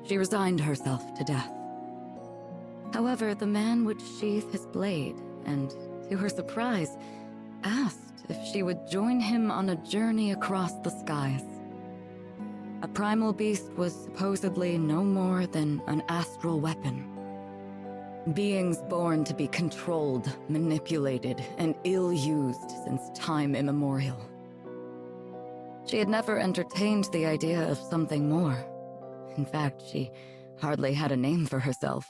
she resigned herself to death. However, the man would sheath his blade and, to her surprise, asked if she would join him on a journey across the skies. a primal beast was supposedly no more than an astral weapon. Beings born to be controlled, manipulated, and ill-used since time immemorial. She had never entertained the idea of something more. In fact, she hardly had a name for herself.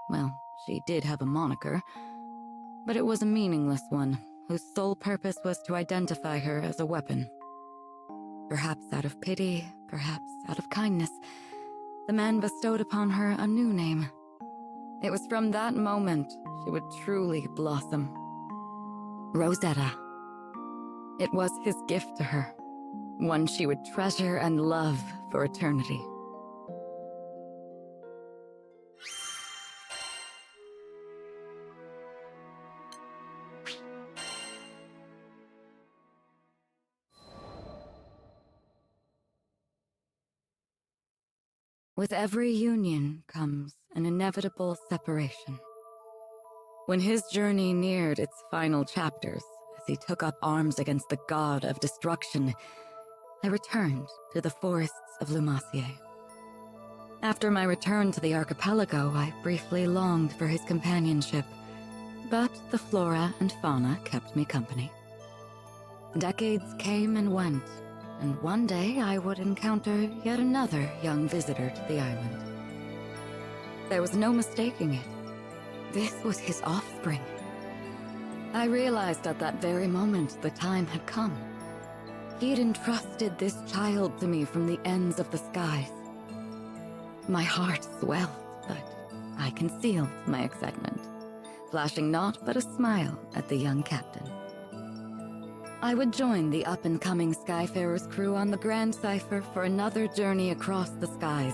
Well, she did have a moniker, but it was a meaningless one, whose sole purpose was to identify her as a weapon. Perhaps out of pity, perhaps out of kindness, the man bestowed upon her a new name. It was from that moment she would truly blossom. Rosetta. It was his gift to her, one she would treasure and love for eternity. With every union comes an inevitable separation. When his journey neared its final chapters, as he took up arms against the god of destruction, I returned to the forests of Lumacier. After my return to the archipelago, I briefly longed for his companionship, but the flora and fauna kept me company. Decades came and went, and one day I would encounter yet another young visitor to the island. There was no mistaking it. This was his offspring. I realized at that very moment the time had come. He had entrusted this child to me from the ends of the skies. My heart swelled, but I concealed my excitement, flashing naught but a smile at the young captain. I would join the up-and-coming Skyfarers crew on the Grand Cipher for another journey across the skies,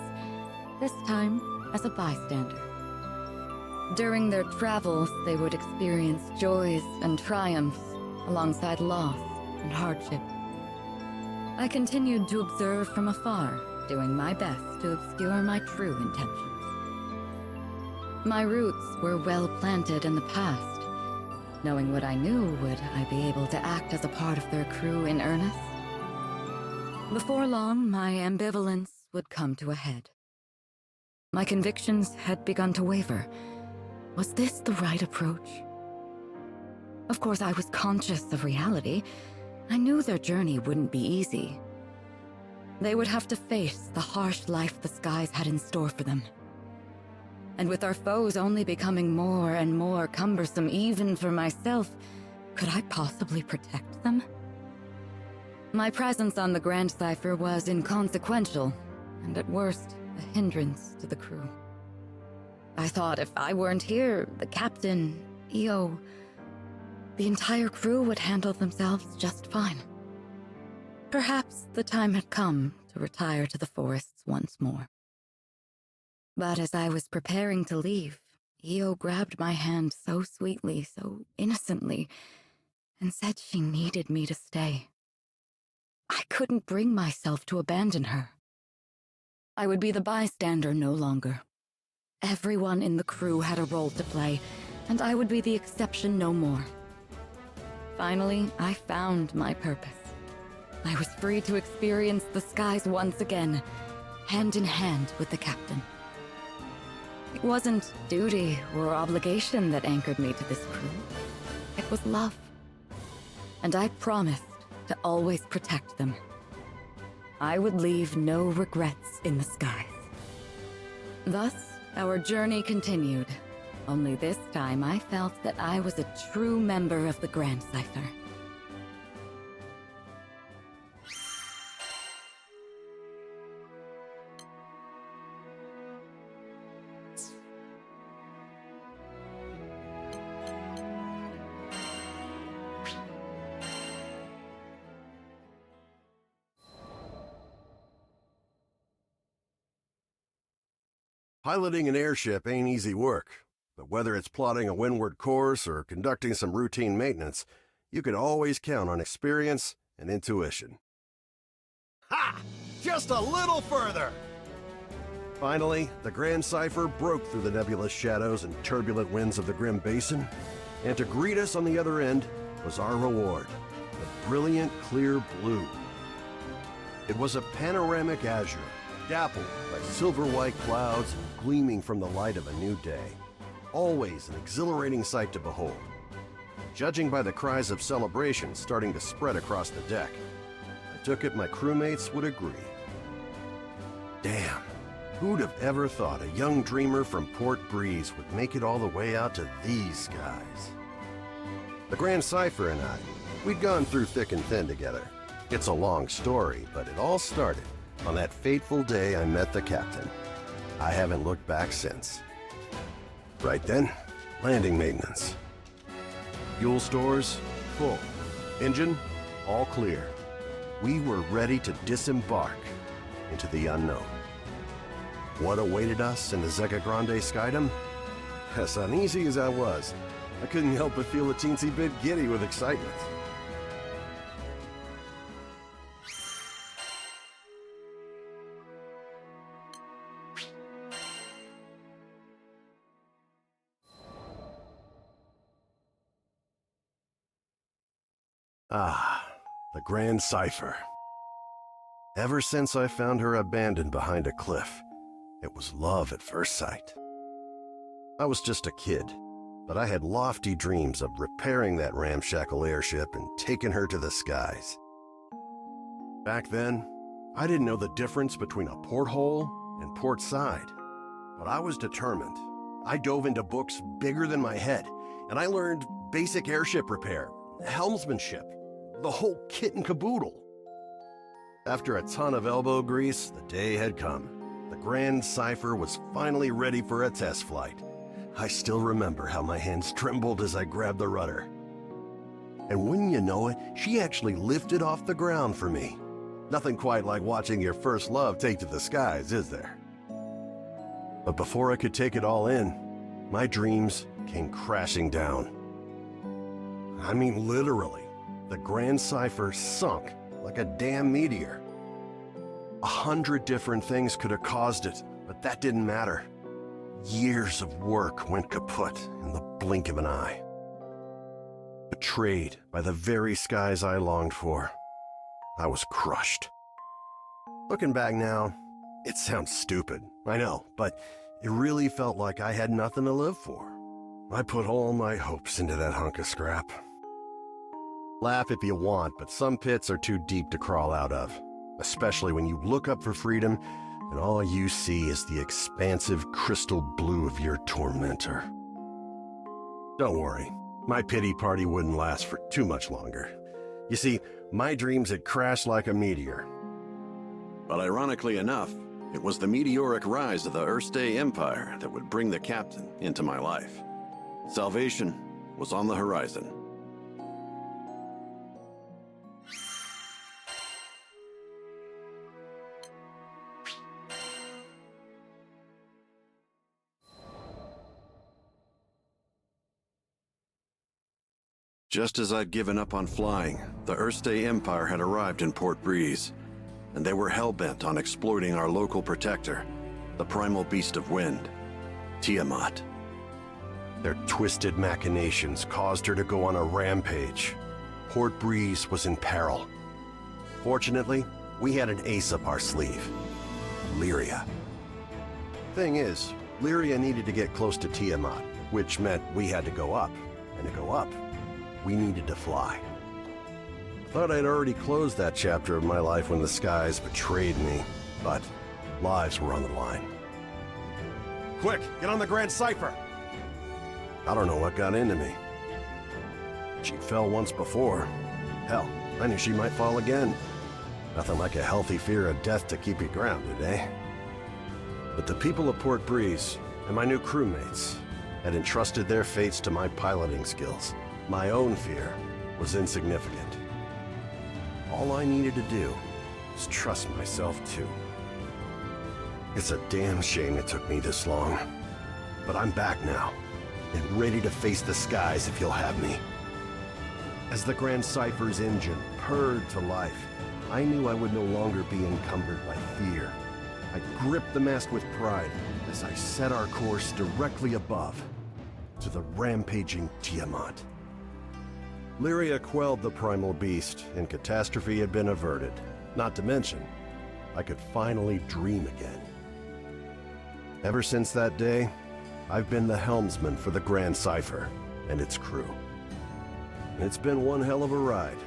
this time as a bystander. During their travels, they would experience joys and triumphs, alongside loss and hardship. I continued to observe from afar, doing my best to obscure my true intentions. My roots were well planted in the past. Knowing what I knew, would I be able to act as a part of their crew in earnest? Before long, my ambivalence would come to a head. My convictions had begun to waver. Was this the right approach? Of course, I was conscious of reality. I knew their journey wouldn't be easy. They would have to face the harsh life the skies had in store for them. And with our foes only becoming more and more cumbersome even for myself, could I possibly protect them? My presence on the Grand Cipher was inconsequential, and at worst, a hindrance to the crew. I thought if I weren't here, the captain, EO, the entire crew would handle themselves just fine. Perhaps the time had come to retire to the forests once more. But as I was preparing to leave, EO grabbed my hand so sweetly, so innocently, and said she needed me to stay. I couldn't bring myself to abandon her. I would be the bystander no longer. Everyone in the crew had a role to play, and I would be the exception no more. Finally, I found my purpose. I was free to experience the skies once again, hand in hand with the captain. It wasn't duty or obligation that anchored me to this crew. It was love. And I promised to always protect them. I would leave no regrets in the skies. Thus, our journey continued. Only this time I felt that I was a true member of the Grand Cipher. Piloting an airship ain't easy work, but whether it's plotting a windward course or conducting some routine maintenance, you can always count on experience and intuition. Ha! Just a little further! Finally, the Grand Cipher broke through the nebulous shadows and turbulent winds of the Grim Basin, and to greet us on the other end was our reward, the brilliant clear blue. It was a panoramic azure, dappled by silver-white clouds gleaming from the light of a new day. Always an exhilarating sight to behold. Judging by the cries of celebration starting to spread across the deck, I took it my crewmates would agree. Damn, who'd have ever thought a young dreamer from Port Breeze would make it all the way out to these skies? The Grand Cipher and I, we'd gone through thick and thin together. It's a long story, but it all started on that fateful day I met the captain. I haven't looked back since. Right then, landing maintenance. Fuel stores, full. Engine, all clear. We were ready to disembark into the unknown. What awaited us in the Zeka Grande Skydom? As uneasy as I was, I couldn't help but feel a teensy bit giddy with excitement. Ah, the Grand Cipher. Ever since I found her abandoned behind a cliff, it was love at first sight. I was just a kid, but I had lofty dreams of repairing that ramshackle airship and taking her to the skies. Back then, I didn't know the difference between a porthole and port side, but I was determined. I dove into books bigger than my head, and I learned basic airship repair, helmsmanship, the whole kit and caboodle. After a ton of elbow grease, the day had come. The Grand Cipher was finally ready for a test flight. I still remember how my hands trembled as I grabbed the rudder. And wouldn't you know it, she actually lifted off the ground for me. Nothing quite like watching your first love take to the skies, is there? But before I could take it all in, my dreams came crashing down. I mean, literally. The Grand Cipher sunk like a damn meteor. 100 different things could have caused it, but that didn't matter. Years of work went kaput in the blink of an eye. Betrayed by the very skies I longed for, I was crushed. Looking back now, it sounds stupid, I know, but it really felt like I had nothing to live for. I put all my hopes into that hunk of scrap. Laugh if you want, but some pits are too deep to crawl out of, especially when you look up for freedom and all you see is the expansive crystal blue of your tormentor. Don't worry, my pity party wouldn't last for too much longer. You see, my dreams had crashed like a meteor. But ironically enough, it was the meteoric rise of the Erste Empire that would bring the captain into my life. Salvation was on the horizon. Just as I'd given up on flying, the Erste Empire had arrived in Port Breeze, and they were hell-bent on exploiting our local protector, the primal beast of wind, Tiamat. Their twisted machinations caused her to go on a rampage. Port Breeze was in peril. Fortunately, we had an ace up our sleeve, Lyria. Thing is, Lyria needed to get close to Tiamat, which meant we had to go up, and to go up, we needed to fly. Thought I'd already closed that chapter of my life when the skies betrayed me, but lives were on the line. Quick, get on the Grand Cipher! I don't know what got into me. She fell once before. Hell, I knew she might fall again. Nothing like a healthy fear of death to keep you grounded, eh? But the people of Port Breeze and my new crewmates had entrusted their fates to my piloting skills. My own fear was insignificant. All I needed to do was trust myself too. It's a damn shame it took me this long, but I'm back now, and ready to face the skies if you'll have me. As the Grand Cipher's engine purred to life, I knew I would no longer be encumbered by fear. I gripped the mast with pride as I set our course directly above to the rampaging Tiamat. Lyria quelled the primal beast, and catastrophe had been averted. Not to mention, I could finally dream again. Ever since that day, I've been the helmsman for the Grand Cipher and its crew. It's been one hell of a ride.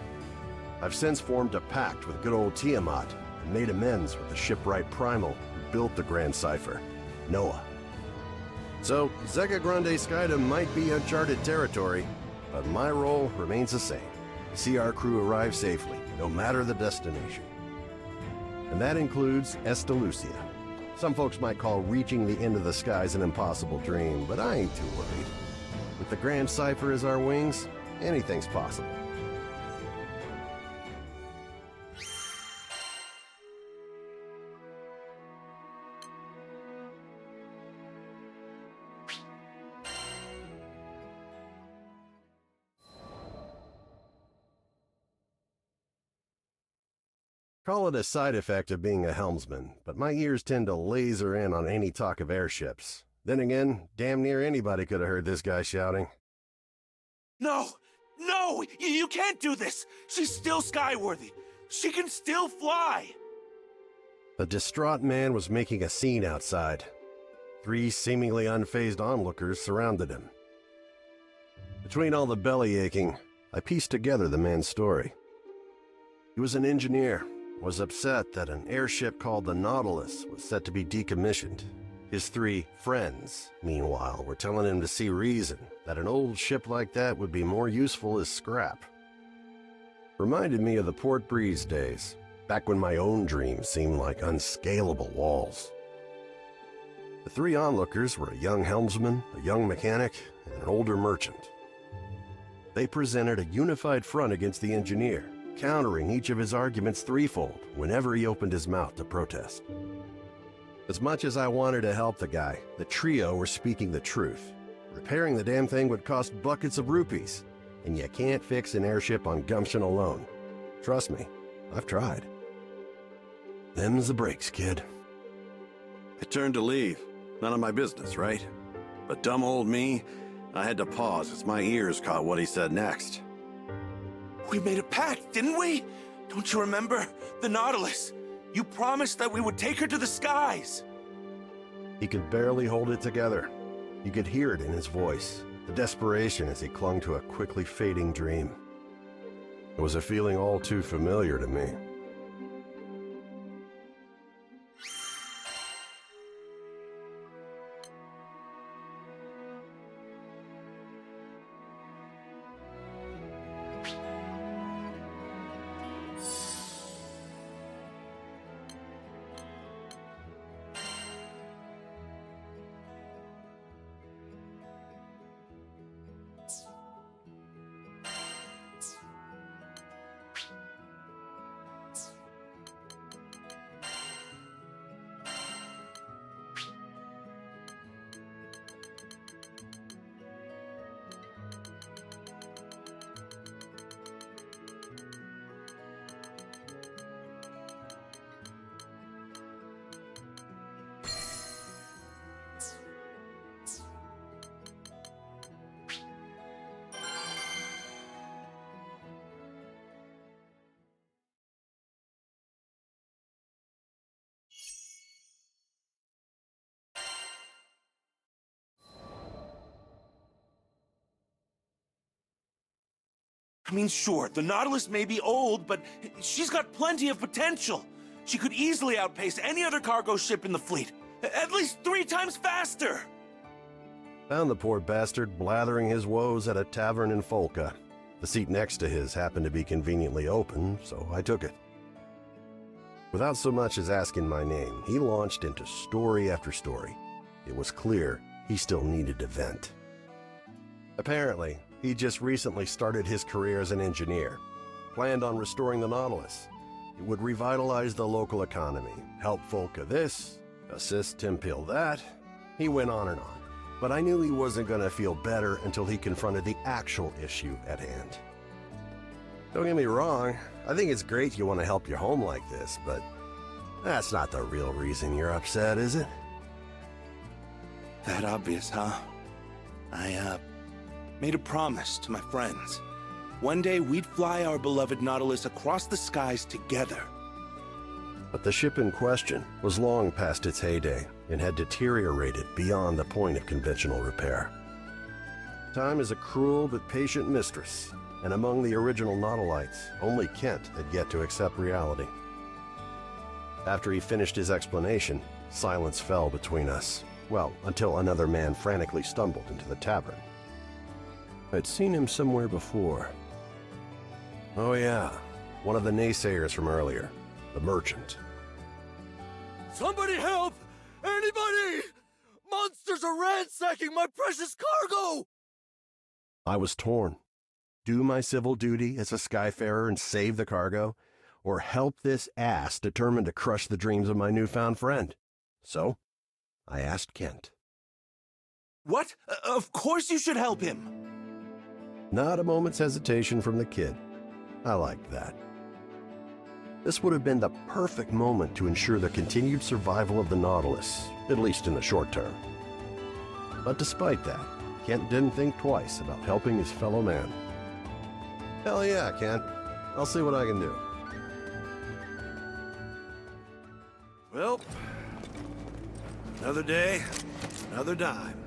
I've since formed a pact with good old Tiamat and made amends with the shipwright Primal who built the Grand Cipher, Noah. So, Zeka Grande Skydom might be uncharted territory, but my role remains the same. See our crew arrive safely, no matter the destination. And that includes Estalucia. Some folks might call reaching the end of the skies an impossible dream, but I ain't too worried. With the Grand Cipher as our wings, anything's possible. Call it a side effect of being a helmsman, but my ears tend to laser in on any talk of airships. Then again, damn near anybody could have heard this guy shouting. No! No! You can't do this! She's still skyworthy! She can still fly! The distraught man was making a scene outside. 3 seemingly unfazed onlookers surrounded him. Between all the belly aching, I pieced together the man's story. He was an engineer, was upset that an airship called the Nautilus was set to be decommissioned. His 3 friends, meanwhile, were telling him to see reason that an old ship like that would be more useful as scrap. Reminded me of the Port Breeze days, back when my own dreams seemed like unscalable walls. The 3 onlookers were a young helmsman, a young mechanic, and an older merchant. They presented a unified front against the engineer, countering each of his arguments threefold whenever he opened his mouth to protest. As much as I wanted to help the guy, the trio were speaking the truth. Repairing the damn thing would cost buckets of rupees, and you can't fix an airship on gumption alone. Trust me, I've tried. Them's the breaks, kid. I turned to leave. None of my business, right? But dumb old me, I had to pause as my ears caught what he said next. We made a pact, didn't we? Don't you remember? The Nautilus. You promised that we would take her to the skies. He could barely hold it together. You could hear it in his voice, the desperation as he clung to a quickly fading dream. It was a feeling all too familiar to me. I mean, sure, the Nautilus may be old, but she's got plenty of potential. She could easily outpace any other cargo ship in the fleet. At least 3 times faster! Found the poor bastard blathering his woes at a tavern in Folca. The seat next to his happened to be conveniently open, so I took it. Without so much as asking my name, he launched into story after story. It was clear he still needed to vent. Apparently, he just recently started his career as an engineer. Planned on restoring the Nautilus. It would revitalize the local economy, help Folca this, assist Timpil that. He went on and on. But I knew he wasn't going to feel better until he confronted the actual issue at hand. Don't get me wrong, I think it's great you want to help your home like this, but that's not the real reason you're upset, is it? That obvious, huh? I made a promise to my friends. One day we'd fly our beloved Nautilus across the skies together. But the ship in question was long past its heyday and had deteriorated beyond the point of conventional repair. Time is a cruel but patient mistress, and among the original Nautilites, only Kent had yet to accept reality. After he finished his explanation, silence fell between us. Well, until another man frantically stumbled into the tavern. I'd seen him somewhere before. Oh yeah, one of the naysayers from earlier, the merchant. Somebody help! Anybody! Monsters are ransacking my precious cargo! I was torn. Do my civil duty as a Skyfarer and save the cargo, or help this ass determined to crush the dreams of my newfound friend? So, I asked Kent. What? Of course you should help him! Not a moment's hesitation from the kid. I liked that. This would have been the perfect moment to ensure the continued survival of the Nautilus, at least in the short term. But despite that, Kent didn't think twice about helping his fellow man. Hell yeah, Kent. I'll see what I can do. Well, another day, another dime.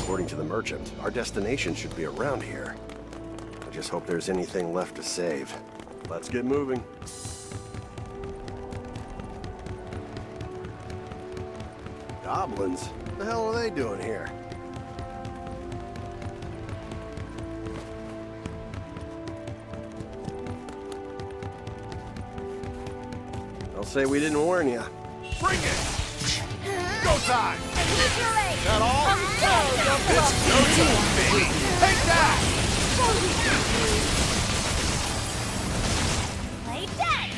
According to the merchant, our destination should be around here. I just hope there's anything left to save. Let's get moving. Goblins? What the hell are they doing here? They'll say we didn't warn you. Bring it! Go time! That all? It's go time, baby! Take that! Play dead!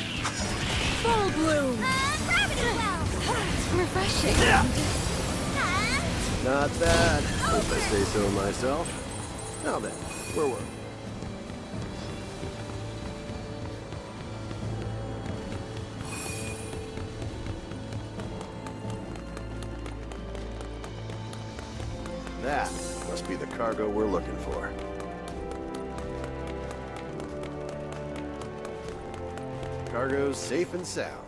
Full bloom! Gravity well! Refreshing. Not bad, if I say so myself. Now then, where were we? That must be the cargo we're looking for. Cargo's safe and sound.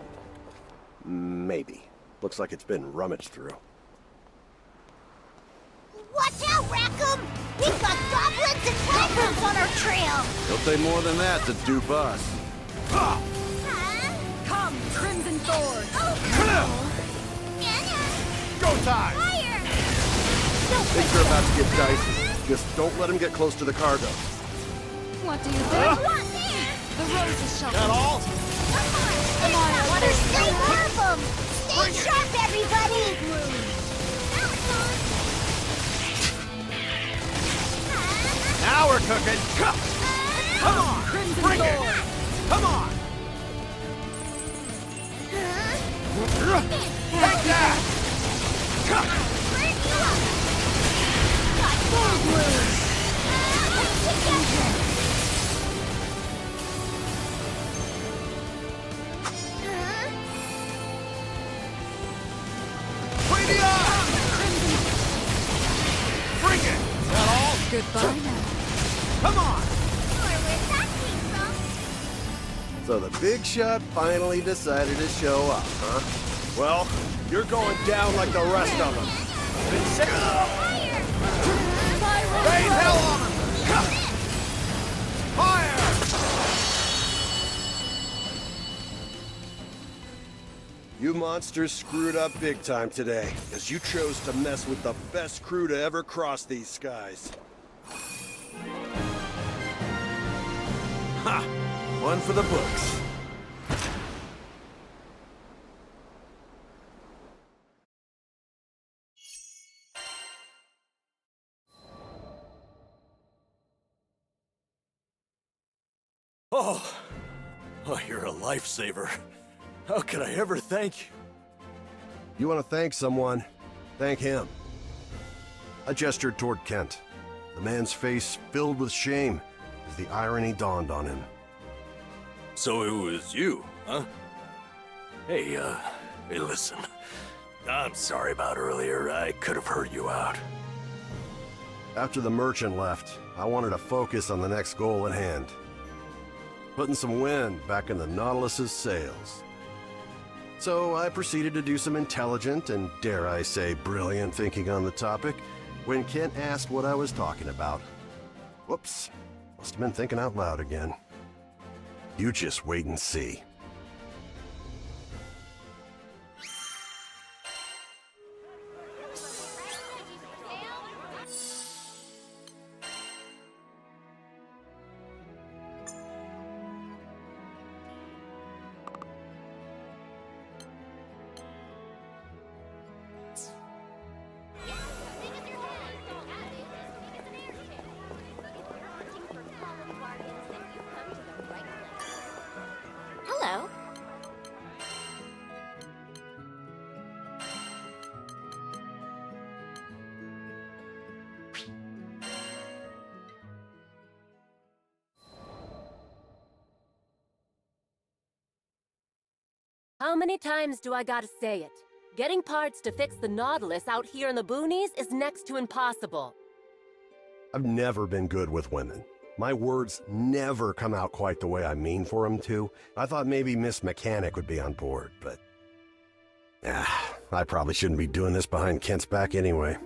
Maybe. Looks like it's been rummaged through. Watch out, Rackham! We've got goblins and wyverns on our trail! It'll take more than that to dupe us. Come, Crimson Thorn! Go time! Fire! Things are about to get dicey. Just don't let him get close to the cargo. What do you think? The roses shall That all? Come on, there's still more of them! Stay sharp, everybody! Now we're cooking! Come on! Crimson Bring it! Thorn! Come on! Take that! Full bloom! Bring it! That all? Goodbye now. Come on! So the big shot finally decided to show up, huh? Well, you're going down like the rest of them. Rain hell on him! Fire! You monsters screwed up big time today, because you chose to mess with the best crew to ever cross these skies. Ha! One for the books. Oh, you're a lifesaver. How could I ever thank you? You want to thank someone? Thank him. I gestured toward Kent. the man's face filled with shame as the irony dawned on him. So it was you, huh? Hey, listen. I'm sorry about earlier. I could have heard you out. After the merchant left, I wanted to focus on the next goal at hand. Putting some wind back in the Nautilus's sails. So I proceeded to do some intelligent and, dare I say, brilliant thinking on the topic when Kent asked what I was talking about. Whoops, must have been thinking out loud again. You just wait and see. Hello. How many times do I gotta say it? Getting parts to fix the Nautilus out here in the boonies is next to impossible. I've never been good with women. My words never come out quite the way I mean for them to. I thought maybe Miss Mechanic would be on board, but... I probably shouldn't be doing this behind Kent's back anyway.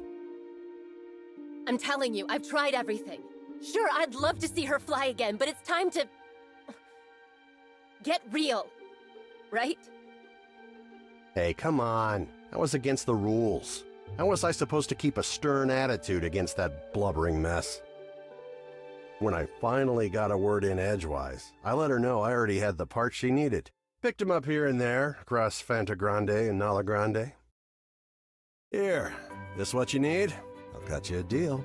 I'm telling you, I've tried everything. Sure, I'd love to see her fly again, but it's time to... get real. Right? Hey, come on. That was against the rules. How was I supposed to keep a stern attitude against that blubbering mess? When I finally got a word in edgewise, I let her know I already had the parts she needed. Picked them up here and there, across Fanta Grande and Nala Grande. Here, this what you need? I'll cut you a deal.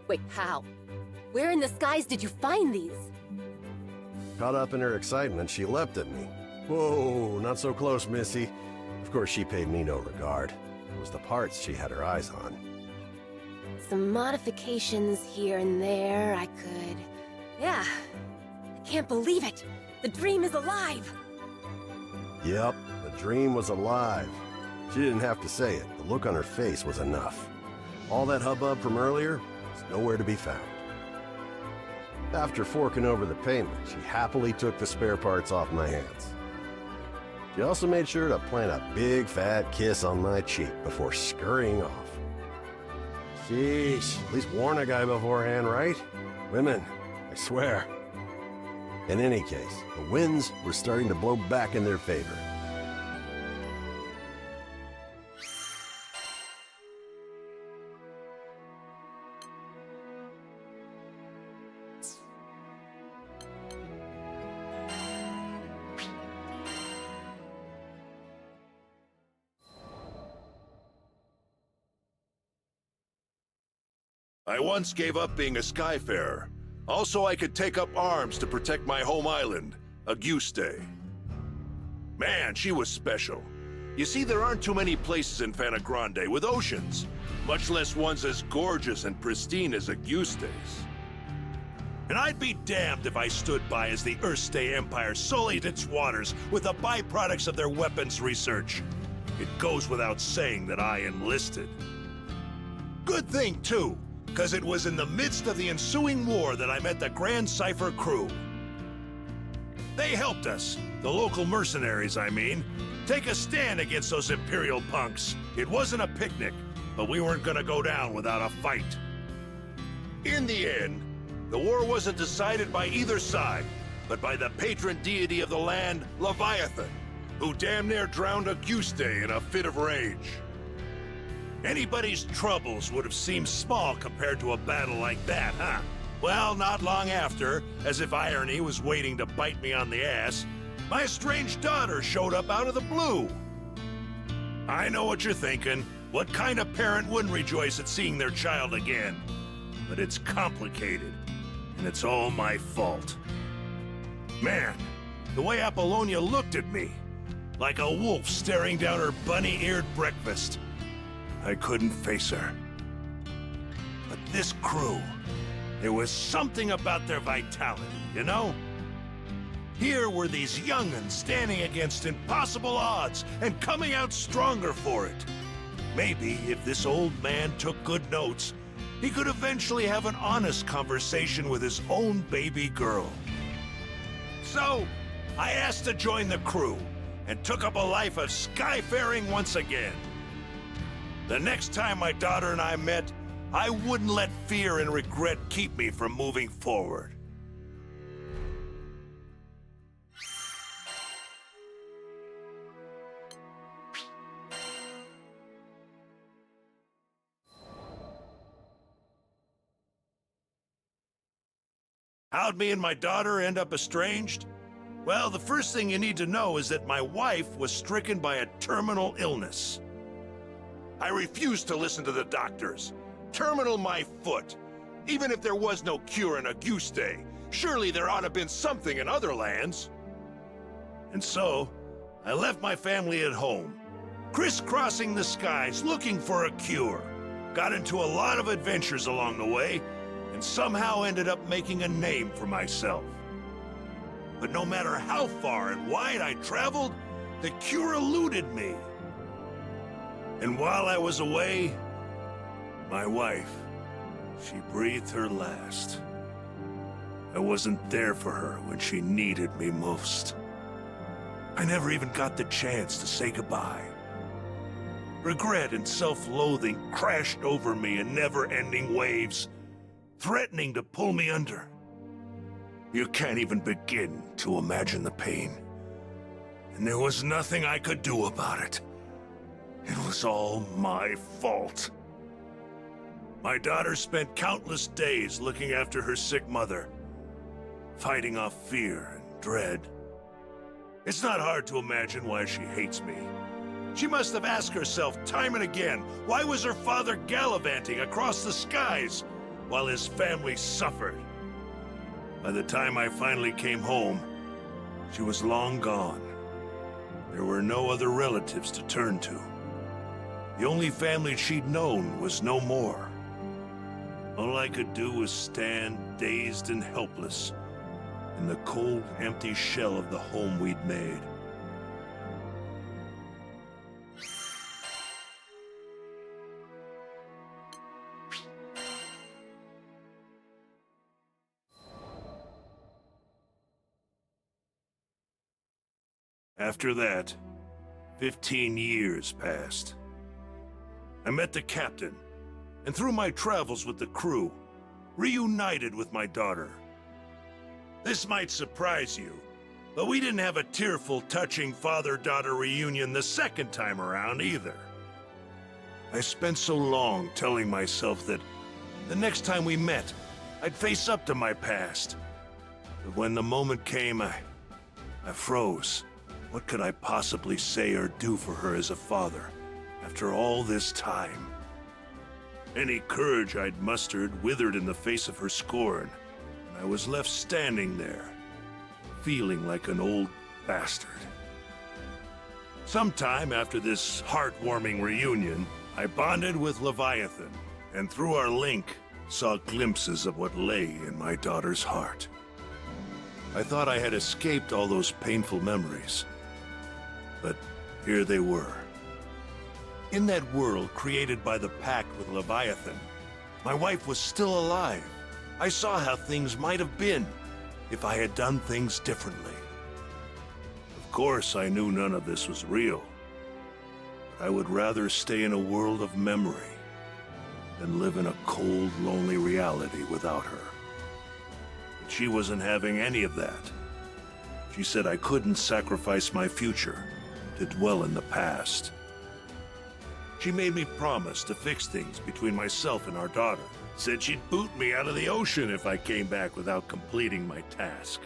Wait, how? Where in the skies did you find these? Caught up in her excitement, she leapt at me. Whoa, not so close, Missy. Of course, she paid me no regard. It was the parts she had her eyes on. Some modifications here and there, I could... Yeah. I can't believe it! The dream is alive! Yep, the dream was alive. She didn't have to say it. The look on her face was enough. All that hubbub from earlier was nowhere to be found. After forking over the payment, she happily took the spare parts off my hands. She also made sure to plant a big fat kiss on my cheek before scurrying off. Sheesh, at least warn a guy beforehand, right? Women, I swear. In any case, the winds were starting to blow back in their favor. I once gave up being a skyfarer. Also, I could take up arms to protect my home island, Auguste. Man, she was special. You see, there aren't too many places in Fanta Grande with oceans, much less ones as gorgeous and pristine as Auguste's. And I'd be damned if I stood by as the Erste Empire sullied its waters with the byproducts of their weapons research. It goes without saying that I enlisted. Good thing, too, because it was in the midst of the ensuing war that I met the Grand Cipher crew. They helped us, the local mercenaries, I mean, take a stand against those Imperial punks. It wasn't a picnic, but we weren't gonna go down without a fight. In the end, the war wasn't decided by either side, but by the patron deity of the land, Leviathan, who damn near drowned Auguste in a fit of rage. Anybody's troubles would have seemed small compared to a battle like that, huh? Well, not long after, as if irony was waiting to bite me on the ass, my estranged daughter showed up out of the blue. I know what you're thinking. What kind of parent wouldn't rejoice at seeing their child again? But it's complicated, and it's all my fault. Man, the way Apollonia looked at me, like a wolf staring down her bunny-eared breakfast. I couldn't face her. But this crew. There was something about their vitality, you know? Here were these young'uns standing against impossible odds and coming out stronger for it. Maybe if this old man took good notes, he could eventually have an honest conversation with his own baby girl. So, I asked to join the crew and took up a life of skyfaring once again. The next time my daughter and I met, I wouldn't let fear and regret keep me from moving forward. How'd me and my daughter end up estranged? Well, the first thing you need to know is that my wife was stricken by a terminal illness. I refused to listen to the doctors. Terminal my foot. Even if there was no cure in Auguste, surely there ought to have been something in other lands. And so, I left my family at home, crisscrossing the skies looking for a cure. Got into a lot of adventures along the way, and somehow ended up making a name for myself. But no matter how far and wide I traveled, the cure eluded me. And while I was away, my wife, she breathed her last. I wasn't there for her when she needed me most. I never even got the chance to say goodbye. Regret and self-loathing crashed over me in never-ending waves, threatening to pull me under. You can't even begin to imagine the pain. And there was nothing I could do about it. It was all my fault. My daughter spent countless days looking after her sick mother, fighting off fear and dread. It's not hard to imagine why she hates me. She must have asked herself time and again, why was her father gallivanting across the skies while his family suffered? By the time I finally came home, she was long gone. There were no other relatives to turn to. The only family she'd known was no more. All I could do was stand dazed and helpless in the cold, empty shell of the home we'd made. After that, 15 years passed. I met the captain, and through my travels with the crew, reunited with my daughter. This might surprise you, but we didn't have a tearful, touching father-daughter reunion the second time around either. I spent so long telling myself that the next time we met, I'd face up to my past. But when the moment came, I froze. What could I possibly say or do for her as a father, after all this time? Any courage I'd mustered withered in the face of her scorn, and I was left standing there, feeling like an old bastard. Sometime after this heartwarming reunion, I bonded with Leviathan, and through our link, saw glimpses of what lay in my daughter's heart. I thought I had escaped all those painful memories. But here they were. In that world created by the Pact with Leviathan, my wife was still alive. I saw how things might have been if I had done things differently. Of course, I knew none of this was real. But I would rather stay in a world of memory than live in a cold, lonely reality without her. But she wasn't having any of that. She said I couldn't sacrifice my future to dwell in the past. She made me promise to fix things between myself and our daughter. Said she'd boot me out of the ocean if I came back without completing my task.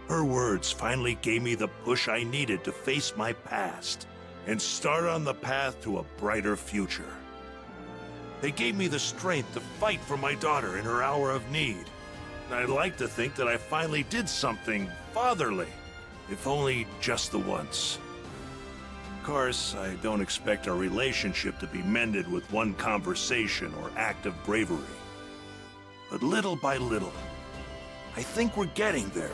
Her words finally gave me the push I needed to face my past and start on the path to a brighter future. They gave me the strength to fight for my daughter in her hour of need. And I'd like to think that I finally did something fatherly, if only just the once. Of course, I don't expect our relationship to be mended with one conversation or act of bravery. But little by little, I think we're getting there.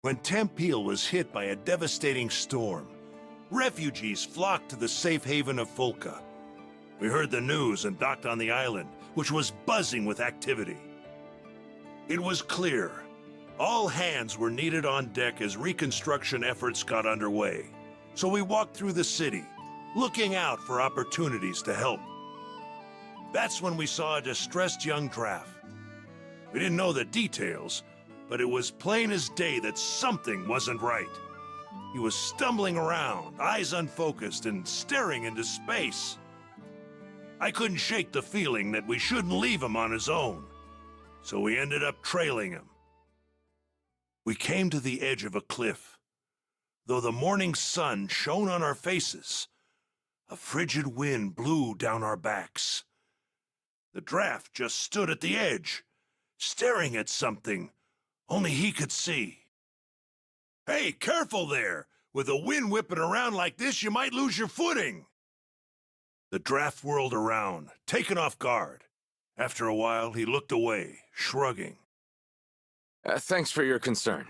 When Tempeal was hit by a devastating storm, refugees flocked to the safe haven of Fulka. We heard the news and docked on the island, which was buzzing with activity. It was clear. All hands were needed on deck as reconstruction efforts got underway. So we walked through the city, looking out for opportunities to help. That's when we saw a distressed young draft. We didn't know the details, but it was plain as day that something wasn't right. He was stumbling around, eyes unfocused, and staring into space. I couldn't shake the feeling that we shouldn't leave him on his own, so we ended up trailing him. We came to the edge of a cliff. Though the morning sun shone on our faces, a frigid wind blew down our backs. The draft just stood at the edge, staring at something only he could see. Hey, careful there! With the wind whipping around like this, you might lose your footing! The draft whirled around, taken off guard. After a while, he looked away, shrugging. Thanks for your concern.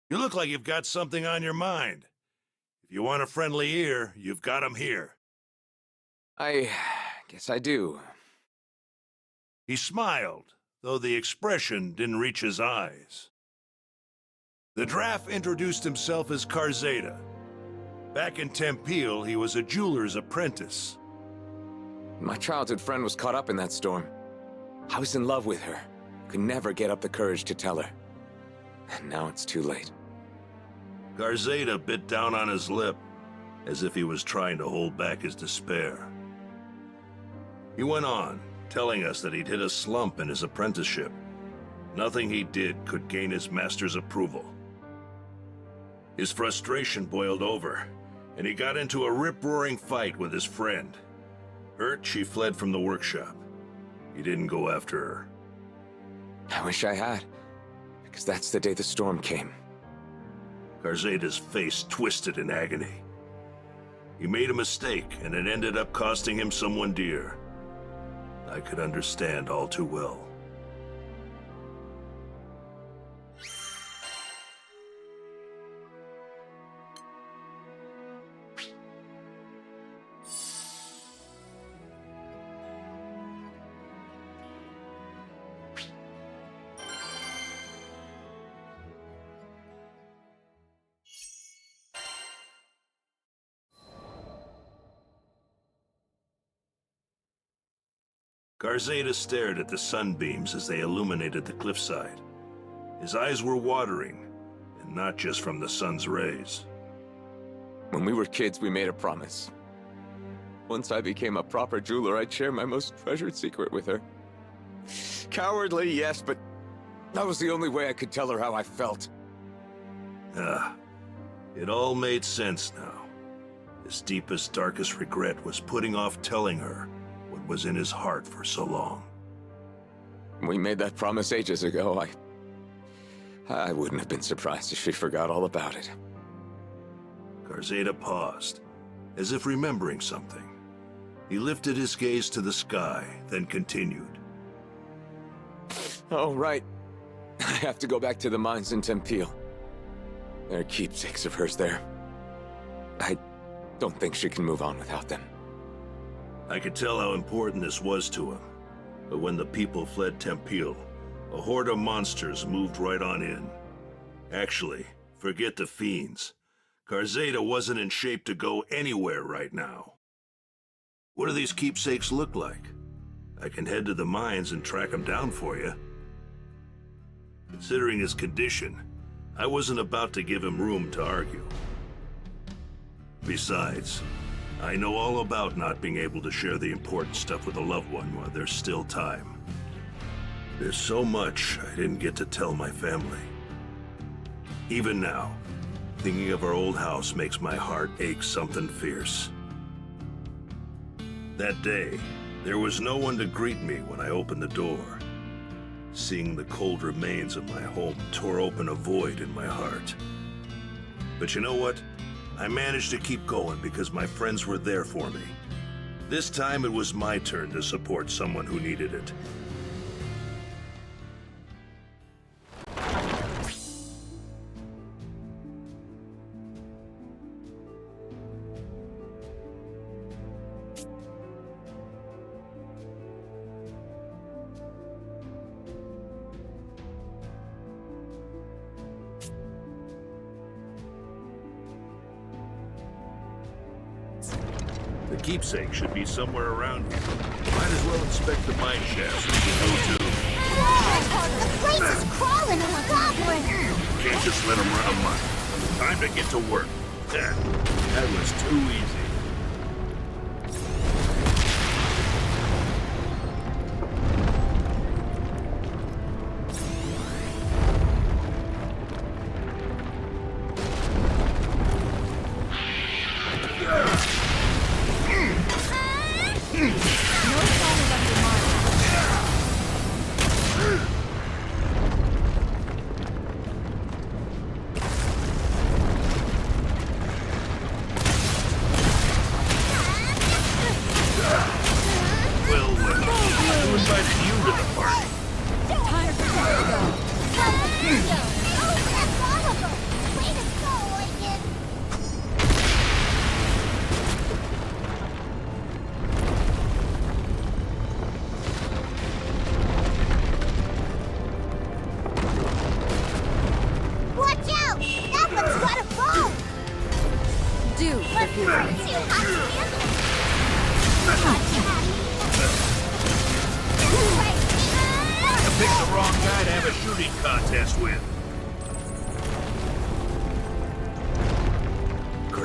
You look like you've got something on your mind. If you want a friendly ear, you've got him here. I guess I do. He smiled, though the expression didn't reach his eyes. The draft introduced himself as Karzeda. Back in Tempeal, he was a jeweler's apprentice. My childhood friend was caught up in that storm. I was in love with her. Could never get up the courage to tell her. And now it's too late. Karzeda bit down on his lip, as if he was trying to hold back his despair. He went on, telling us that he'd hit a slump in his apprenticeship. Nothing he did could gain his master's approval. His frustration boiled over, and he got into a rip-roaring fight with his friend. Hurt, she fled from the workshop. He didn't go after her. I wish I had, because that's the day the storm came. Karzeda's face twisted in agony. He made a mistake, and it ended up costing him someone dear. I could understand all too well. Karzeda stared at the sunbeams as they illuminated the cliffside. His eyes were watering, and not just from the sun's rays. When we were kids, we made a promise. Once I became a proper jeweler, I'd share my most treasured secret with her. Cowardly, yes, but that was the only way I could tell her how I felt. It all made sense now. His deepest, darkest regret was putting off telling her what was in his heart for so long. We made that promise ages ago. I wouldn't have been surprised if she forgot all about it. Karzeda paused, as if remembering something. He lifted his gaze to the sky, then continued. Oh, right. I have to go back to the mines in Tempeal. There are keepsakes of hers there. I don't think she can move on without them. I could tell how important this was to him. But when the people fled Tempeal, a horde of monsters moved right on in. Actually, forget the fiends. Karzeda wasn't in shape to go anywhere right now. What do these keepsakes look like? I can head to the mines and track them down for you. Considering his condition, I wasn't about to give him room to argue. Besides, I know all about not being able to share the important stuff with a loved one while there's still time. There's so much I didn't get to tell my family. Even now, Thinking of our old house makes my heart ache something fierce. That day, there was no one to greet me when I opened the door. Seeing the cold remains of my home tore open a void in my heart. But you know what? I managed to keep going because my friends were there for me. This time it was my turn to support someone who needed it. The keepsake should be somewhere around here. Might as well inspect the mine shafts we can go to. Whoa! The place is crawling with goblins! Can't just let them run amok. Time to get to work. That was too easy.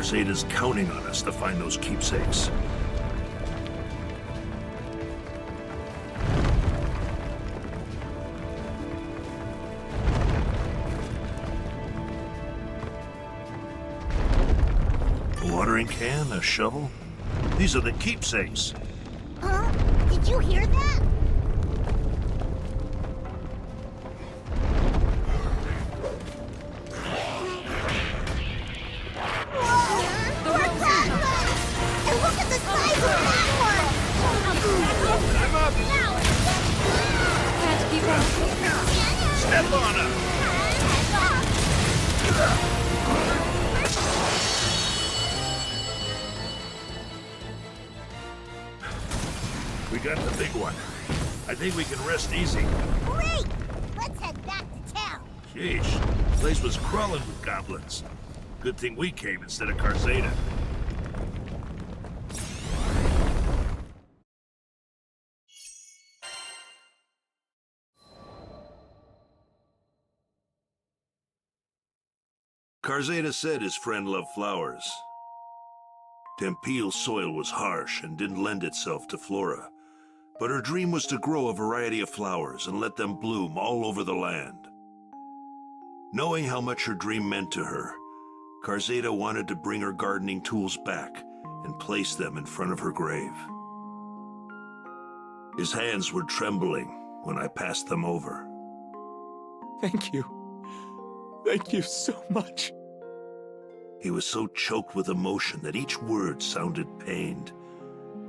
Zeta's counting on us to find those keepsakes. A watering can, a shovel? These are the keepsakes. Huh? Did you hear that? Step on up! We got the big one. I think we can rest easy. Great! Let's head back to town. Sheesh, the place was crawling with goblins. Good thing we came instead of Karzeda. Karzeda said his friend loved flowers. Tempeal's soil was harsh and didn't lend itself to flora, but her dream was to grow a variety of flowers and let them bloom all over the land. Knowing how much her dream meant to her, Karzeda wanted to bring her gardening tools back and place them in front of her grave. His hands were trembling when I passed them over. Thank you. Thank you so much. He was so choked with emotion that each word sounded pained,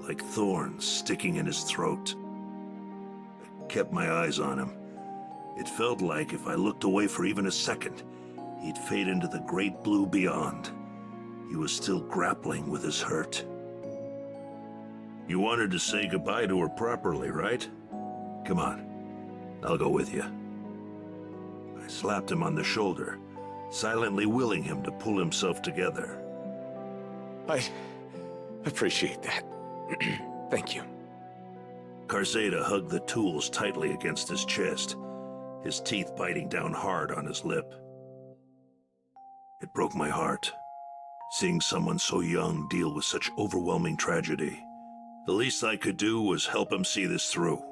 like thorns sticking in his throat. I kept my eyes on him. It felt like if I looked away for even a second, he'd fade into the great blue beyond. He was still grappling with his hurt. You wanted to say goodbye to her properly, right? Come on, I'll go with you. I slapped him on the shoulder, silently willing him to pull himself together. I appreciate that. Thank you. Karzeda hugged the tools tightly against his chest, his teeth biting down hard on his lip. It broke my heart, seeing someone so young deal with such overwhelming tragedy. The least I could do was help him see this through.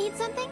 need something?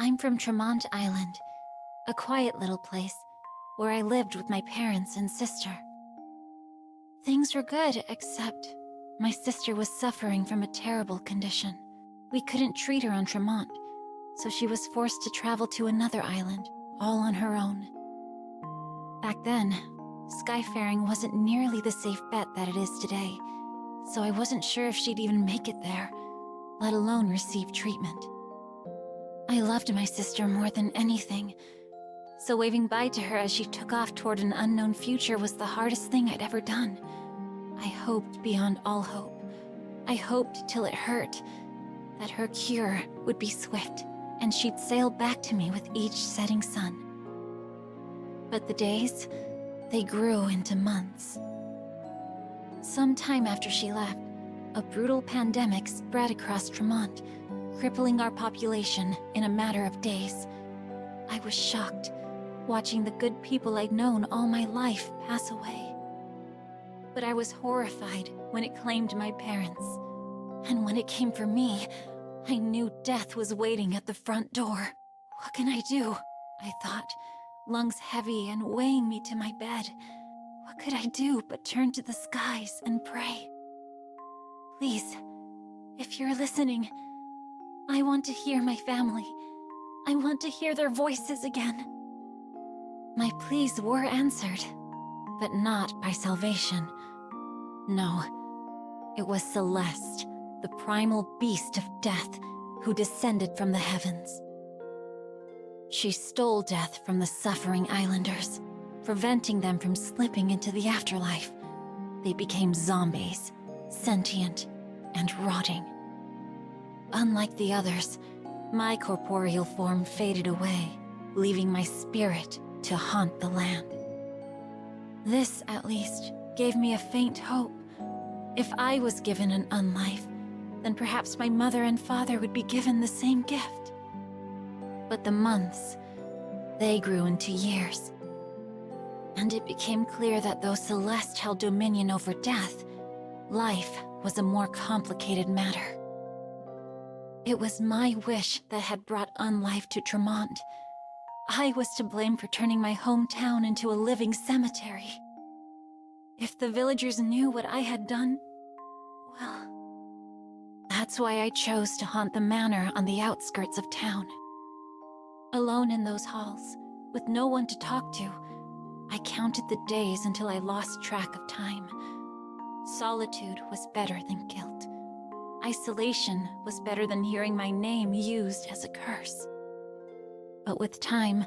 I'm from Tremont Island, a quiet little place where I lived with my parents and sister. Things were good, except my sister was suffering from a terrible condition. We couldn't treat her on Tremont, so she was forced to travel to another island, all on her own. Back then, skyfaring wasn't nearly the safe bet that it is today, so I wasn't sure if she'd even make it there, let alone receive treatment. I loved my sister more than anything, so waving bye to her as she took off toward an unknown future was the hardest thing I'd ever done. I hoped beyond all hope. I hoped till it hurt, that her cure would be swift, and she'd sail back to me with each setting sun. But the days, they grew into months. Sometime after she left, a brutal pandemic spread across Tremont, crippling our population in a matter of days. I was shocked, watching the good people I'd known all my life pass away. But I was horrified when it claimed my parents. And when it came for me, I knew death was waiting at the front door. What can I do? I thought, lungs heavy and weighing me to my bed. What could I do but turn to the skies and pray? Please, if you're listening, I want to hear my family. I want to hear their voices again. My pleas were answered, but not by salvation. No, it was Celeste, the primal beast of death, who descended from the heavens. She stole death from the suffering islanders, preventing them from slipping into the afterlife. They became zombies, sentient and rotting. Unlike the others, my corporeal form faded away, leaving my spirit to haunt the land. This, at least, gave me a faint hope. If I was given an unlife, then perhaps my mother and father would be given the same gift. But the months, they grew into years. And it became clear that though Celeste held dominion over death, life was a more complicated matter. It was my wish that had brought unlife to Tremont. I was to blame for turning my hometown into a living cemetery. If the villagers knew what I had done, well, that's why I chose to haunt the manor on the outskirts of town. Alone in those halls, with no one to talk to, I counted the days until I lost track of time. Solitude was better than guilt. Isolation was better than hearing my name used as a curse. But with time,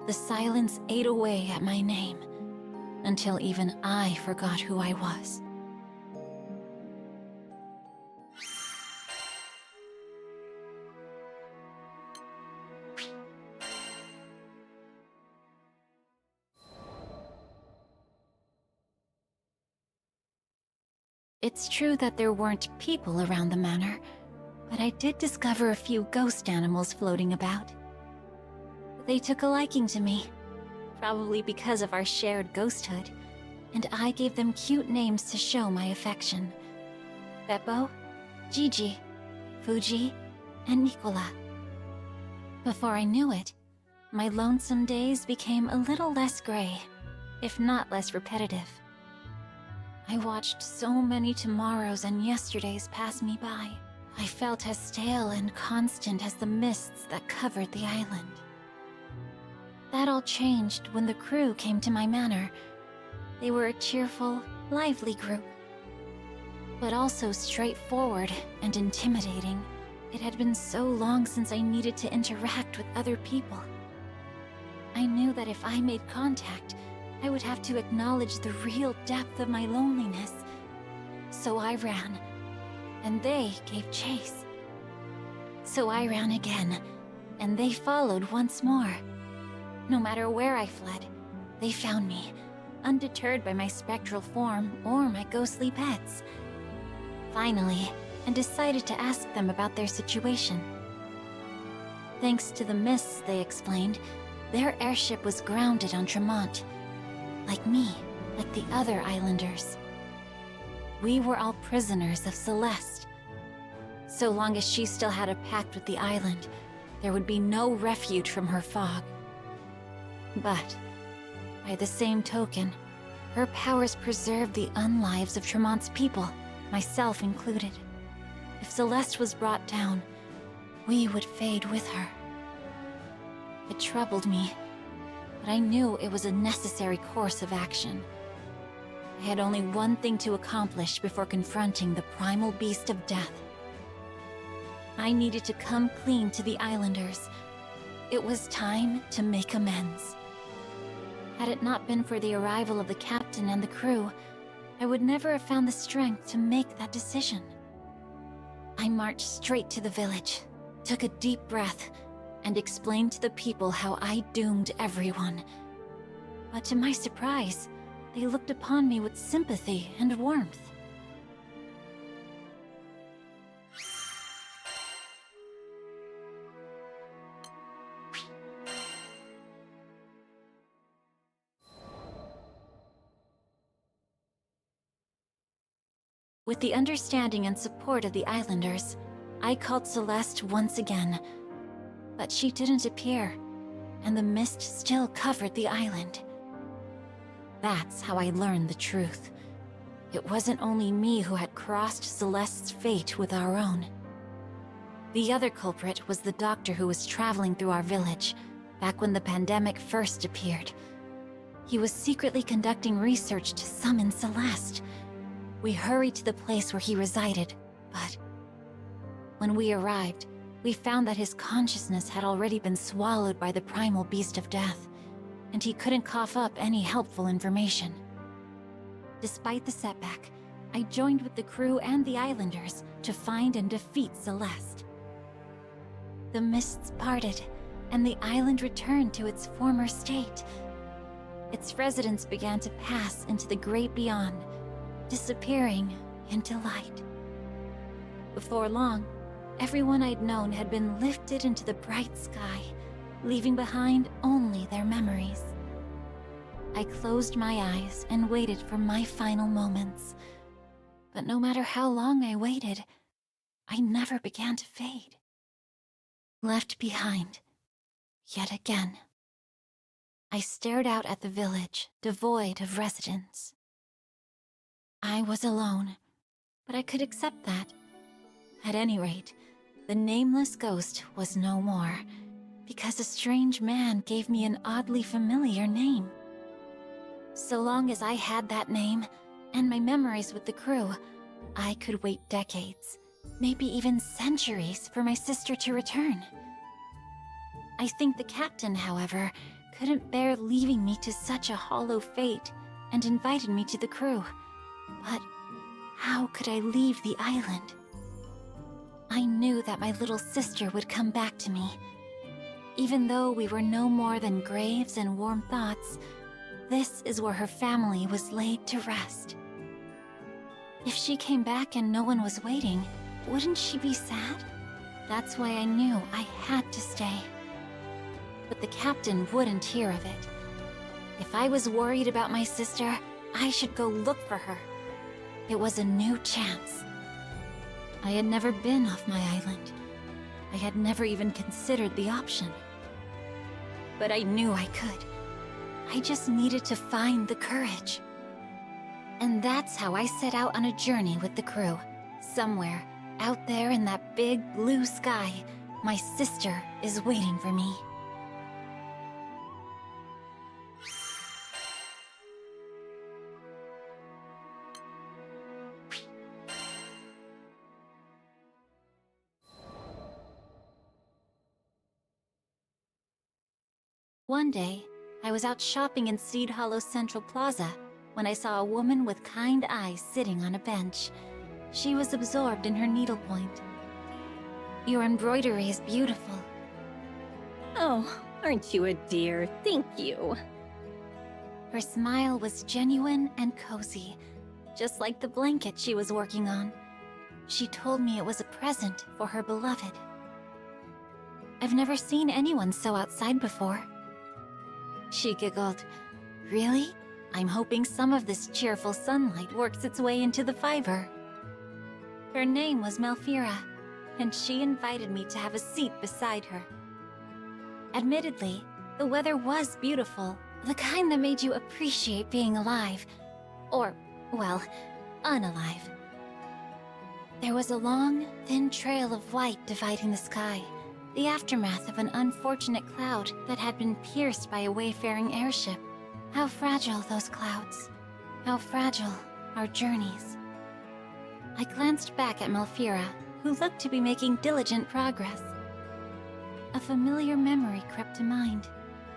the silence ate away at my name, until even I forgot who I was. It's true that there weren't people around the manor, but I did discover a few ghost animals floating about. They took a liking to me, probably because of our shared ghosthood, and I gave them cute names to show my affection. Beppo, Gigi, Fuji, and Nicola. Before I knew it, my lonesome days became a little less gray, if not less repetitive. I watched so many tomorrows and yesterdays pass me by. I felt as stale and constant as the mists that covered the island. That all changed when the crew came to my manor. They were a cheerful, lively group, but also straightforward and intimidating. It had been so long since I needed to interact with other people. I knew that if I made contact, I would have to acknowledge the real depth of my loneliness, So I ran, and they gave chase. So I ran again, and they followed once more. No matter where I fled, they found me, undeterred by my spectral form or my ghostly pets. Finally, I decided to ask them about their situation. Thanks to the mists, they explained, their airship was grounded on Tremont. Like me, like the other islanders. We were all prisoners of Celeste. So long as she still had a pact with the island, there would be no refuge from her fog. But, by the same token, her powers preserved the unlives of Tremont's people, myself included. If Celeste was brought down, we would fade with her. It troubled me, but I knew it was a necessary course of action. I had only one thing to accomplish before confronting the primal beast of death. I needed to come clean to the islanders. It was time to make amends. Had it not been for the arrival of the captain and the crew, I would never have found the strength to make that decision. I marched straight to the village, took a deep breath, and explained to the people how I doomed everyone. But to my surprise, they looked upon me with sympathy and warmth. With the understanding and support of the islanders, I called Celeste once again. But she didn't appear, and the mist still covered the island. That's how I learned the truth. It wasn't only me who had crossed Celeste's fate with our own. The other culprit was the doctor who was traveling through our village, back when the pandemic first appeared. He was secretly conducting research to summon Celeste. We hurried to the place where he resided, but when we arrived, we found that his consciousness had already been swallowed by the primal beast of death, and he couldn't cough up any helpful information. Despite the setback, I joined with the crew and the islanders to find and defeat Celeste. The mists parted, and the island returned to its former state. Its residents began to pass into the great beyond, disappearing into light. Before long, everyone I'd known had been lifted into the bright sky, leaving behind only their memories. I closed my eyes and waited for my final moments. But no matter how long I waited, I never began to fade. Left behind, yet again. I stared out at the village, devoid of residents. I was alone, but I could accept that. At any rate, the nameless ghost was no more, because a strange man gave me an oddly familiar name. So long as I had that name, and my memories with the crew, I could wait decades, maybe even centuries, for my sister to return. I think the captain, however, couldn't bear leaving me to such a hollow fate, and invited me to the crew. But how could I leave the island? I knew that my little sister would come back to me. Even though we were no more than graves and warm thoughts, this is where her family was laid to rest. If she came back and no one was waiting, wouldn't she be sad? That's why I knew I had to stay. But the captain wouldn't hear of it. If I was worried about my sister, I should go look for her. It was a new chance. I had never been off my island. I had never even considered the option. But I knew I could. I just needed to find the courage. And that's how I set out on a journey with the crew. Somewhere, out there in that big blue sky, my sister is waiting for me. One day, I was out shopping in Seed Hollow Central Plaza when I saw a woman with kind eyes sitting on a bench. She was absorbed in her needlepoint. Your embroidery is beautiful. Oh, aren't you a dear? Thank you. Her smile was genuine and cozy, just like the blanket she was working on. She told me it was a present for her beloved. I've never seen anyone so outside before. She giggled. Really? I'm hoping some of this cheerful sunlight works its way into the fiber. Her name was Malfira, and she invited me to have a seat beside her. Admittedly, the weather was beautiful, the kind that made you appreciate being alive. Or, well, unalive. There was a long, thin trail of white dividing the sky, the aftermath of an unfortunate cloud that had been pierced by a wayfaring airship. How fragile those clouds. How fragile our journeys. I glanced back at Malfira, who looked to be making diligent progress. A familiar memory crept to mind,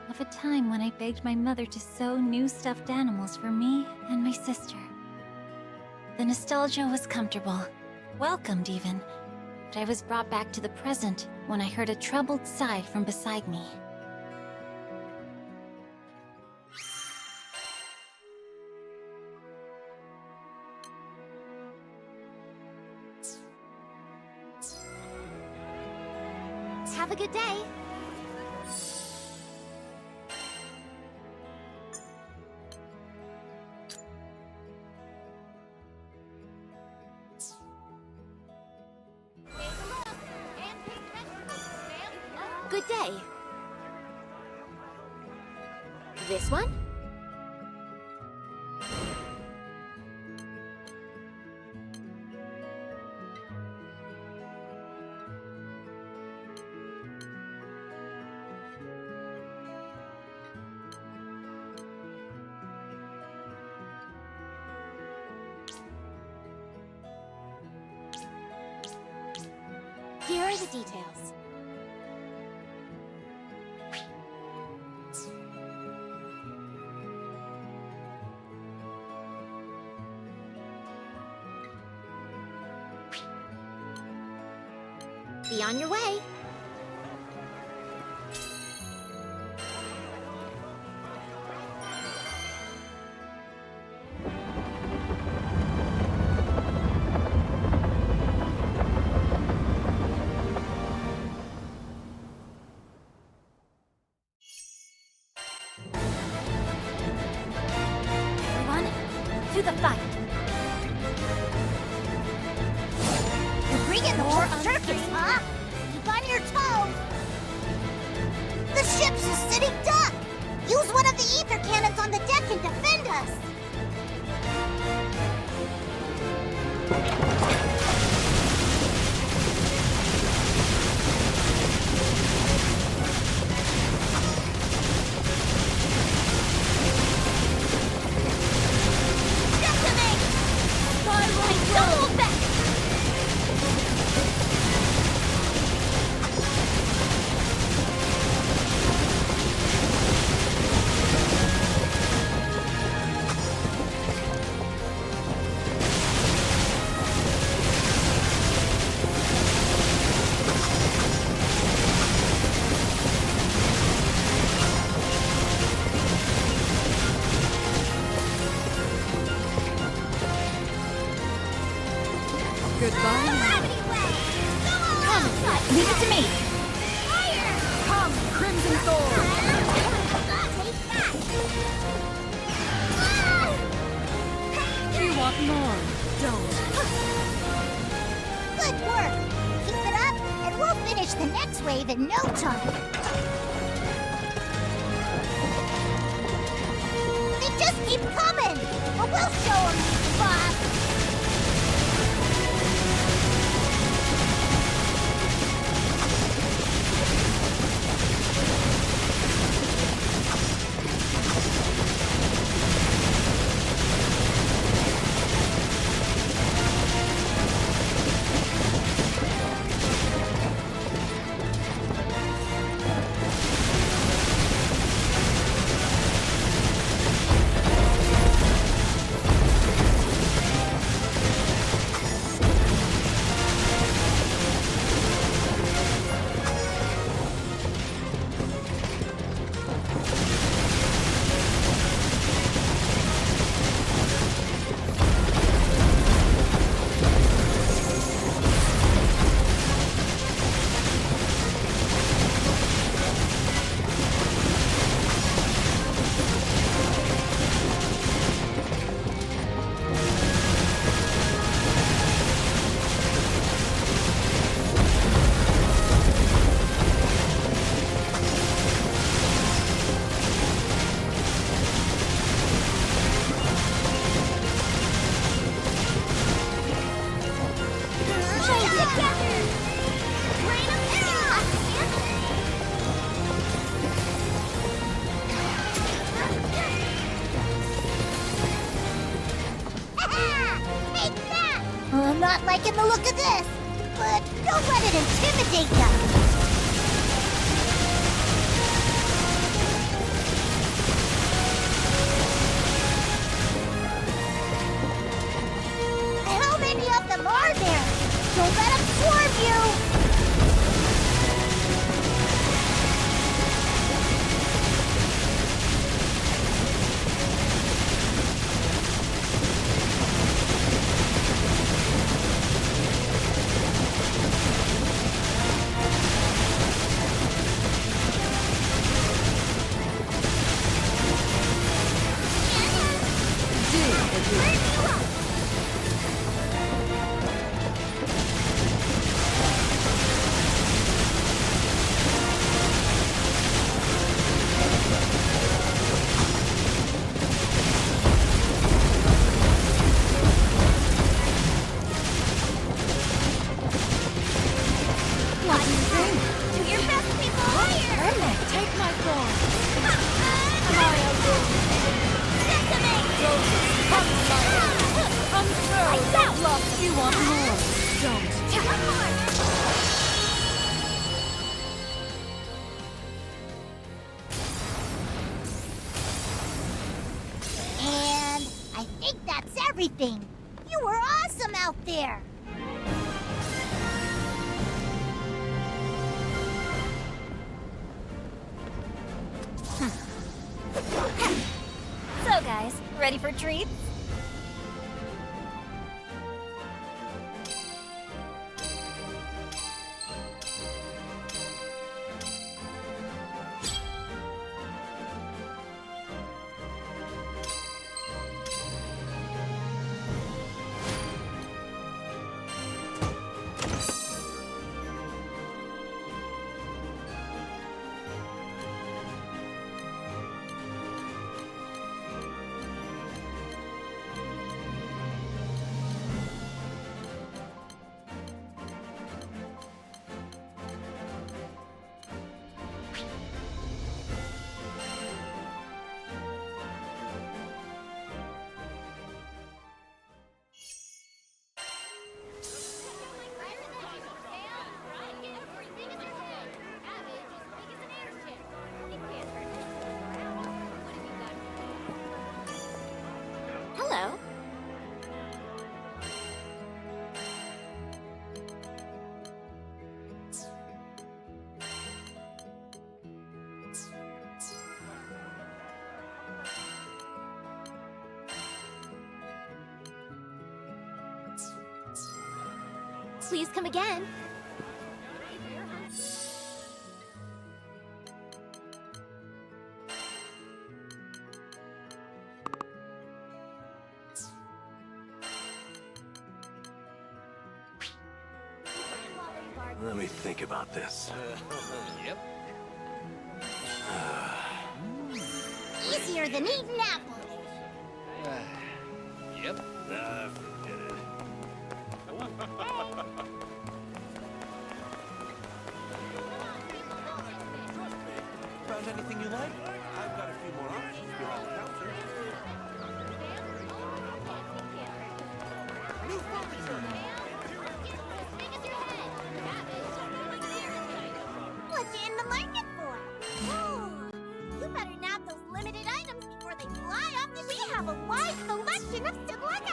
of a time when I begged my mother to sew new stuffed animals for me and my sister. The nostalgia was comfortable, welcomed even, but I was brought back to the present when I heard a troubled sigh from beside me. Have a good day. Good day. This one? Here are the details. Be on your way. Everyone, to the fight! You're bringing the whole circus, huh? Keep on your toes. The ship's a sitting duck. Use one of the ether cannons on the deck and defend us. Decimate! Starlight, don't hold back! Goodbye. Leave it to me! Come, Crimson Thorn! You want more, don't. Good work. Keep it up, and we'll finish the next wave in no time. They just keep coming, but we'll show them, boss. together! Rain of Take that! I'm not liking the look of this, but don't let it intimidate you. How many of them are there? Don't let them swarm you! And I think that's everything. You were awesome out there. So guys, ready for treats? Hello. Please come again. Let me think about this. Yep. Easier than eating apples. Yep. Forget it. Found anything you like? I've got a few more options behind the counter. New furniture! What you in the market for? Ooh, you better nab those limited items before they fly off the... We have a wide selection of... Look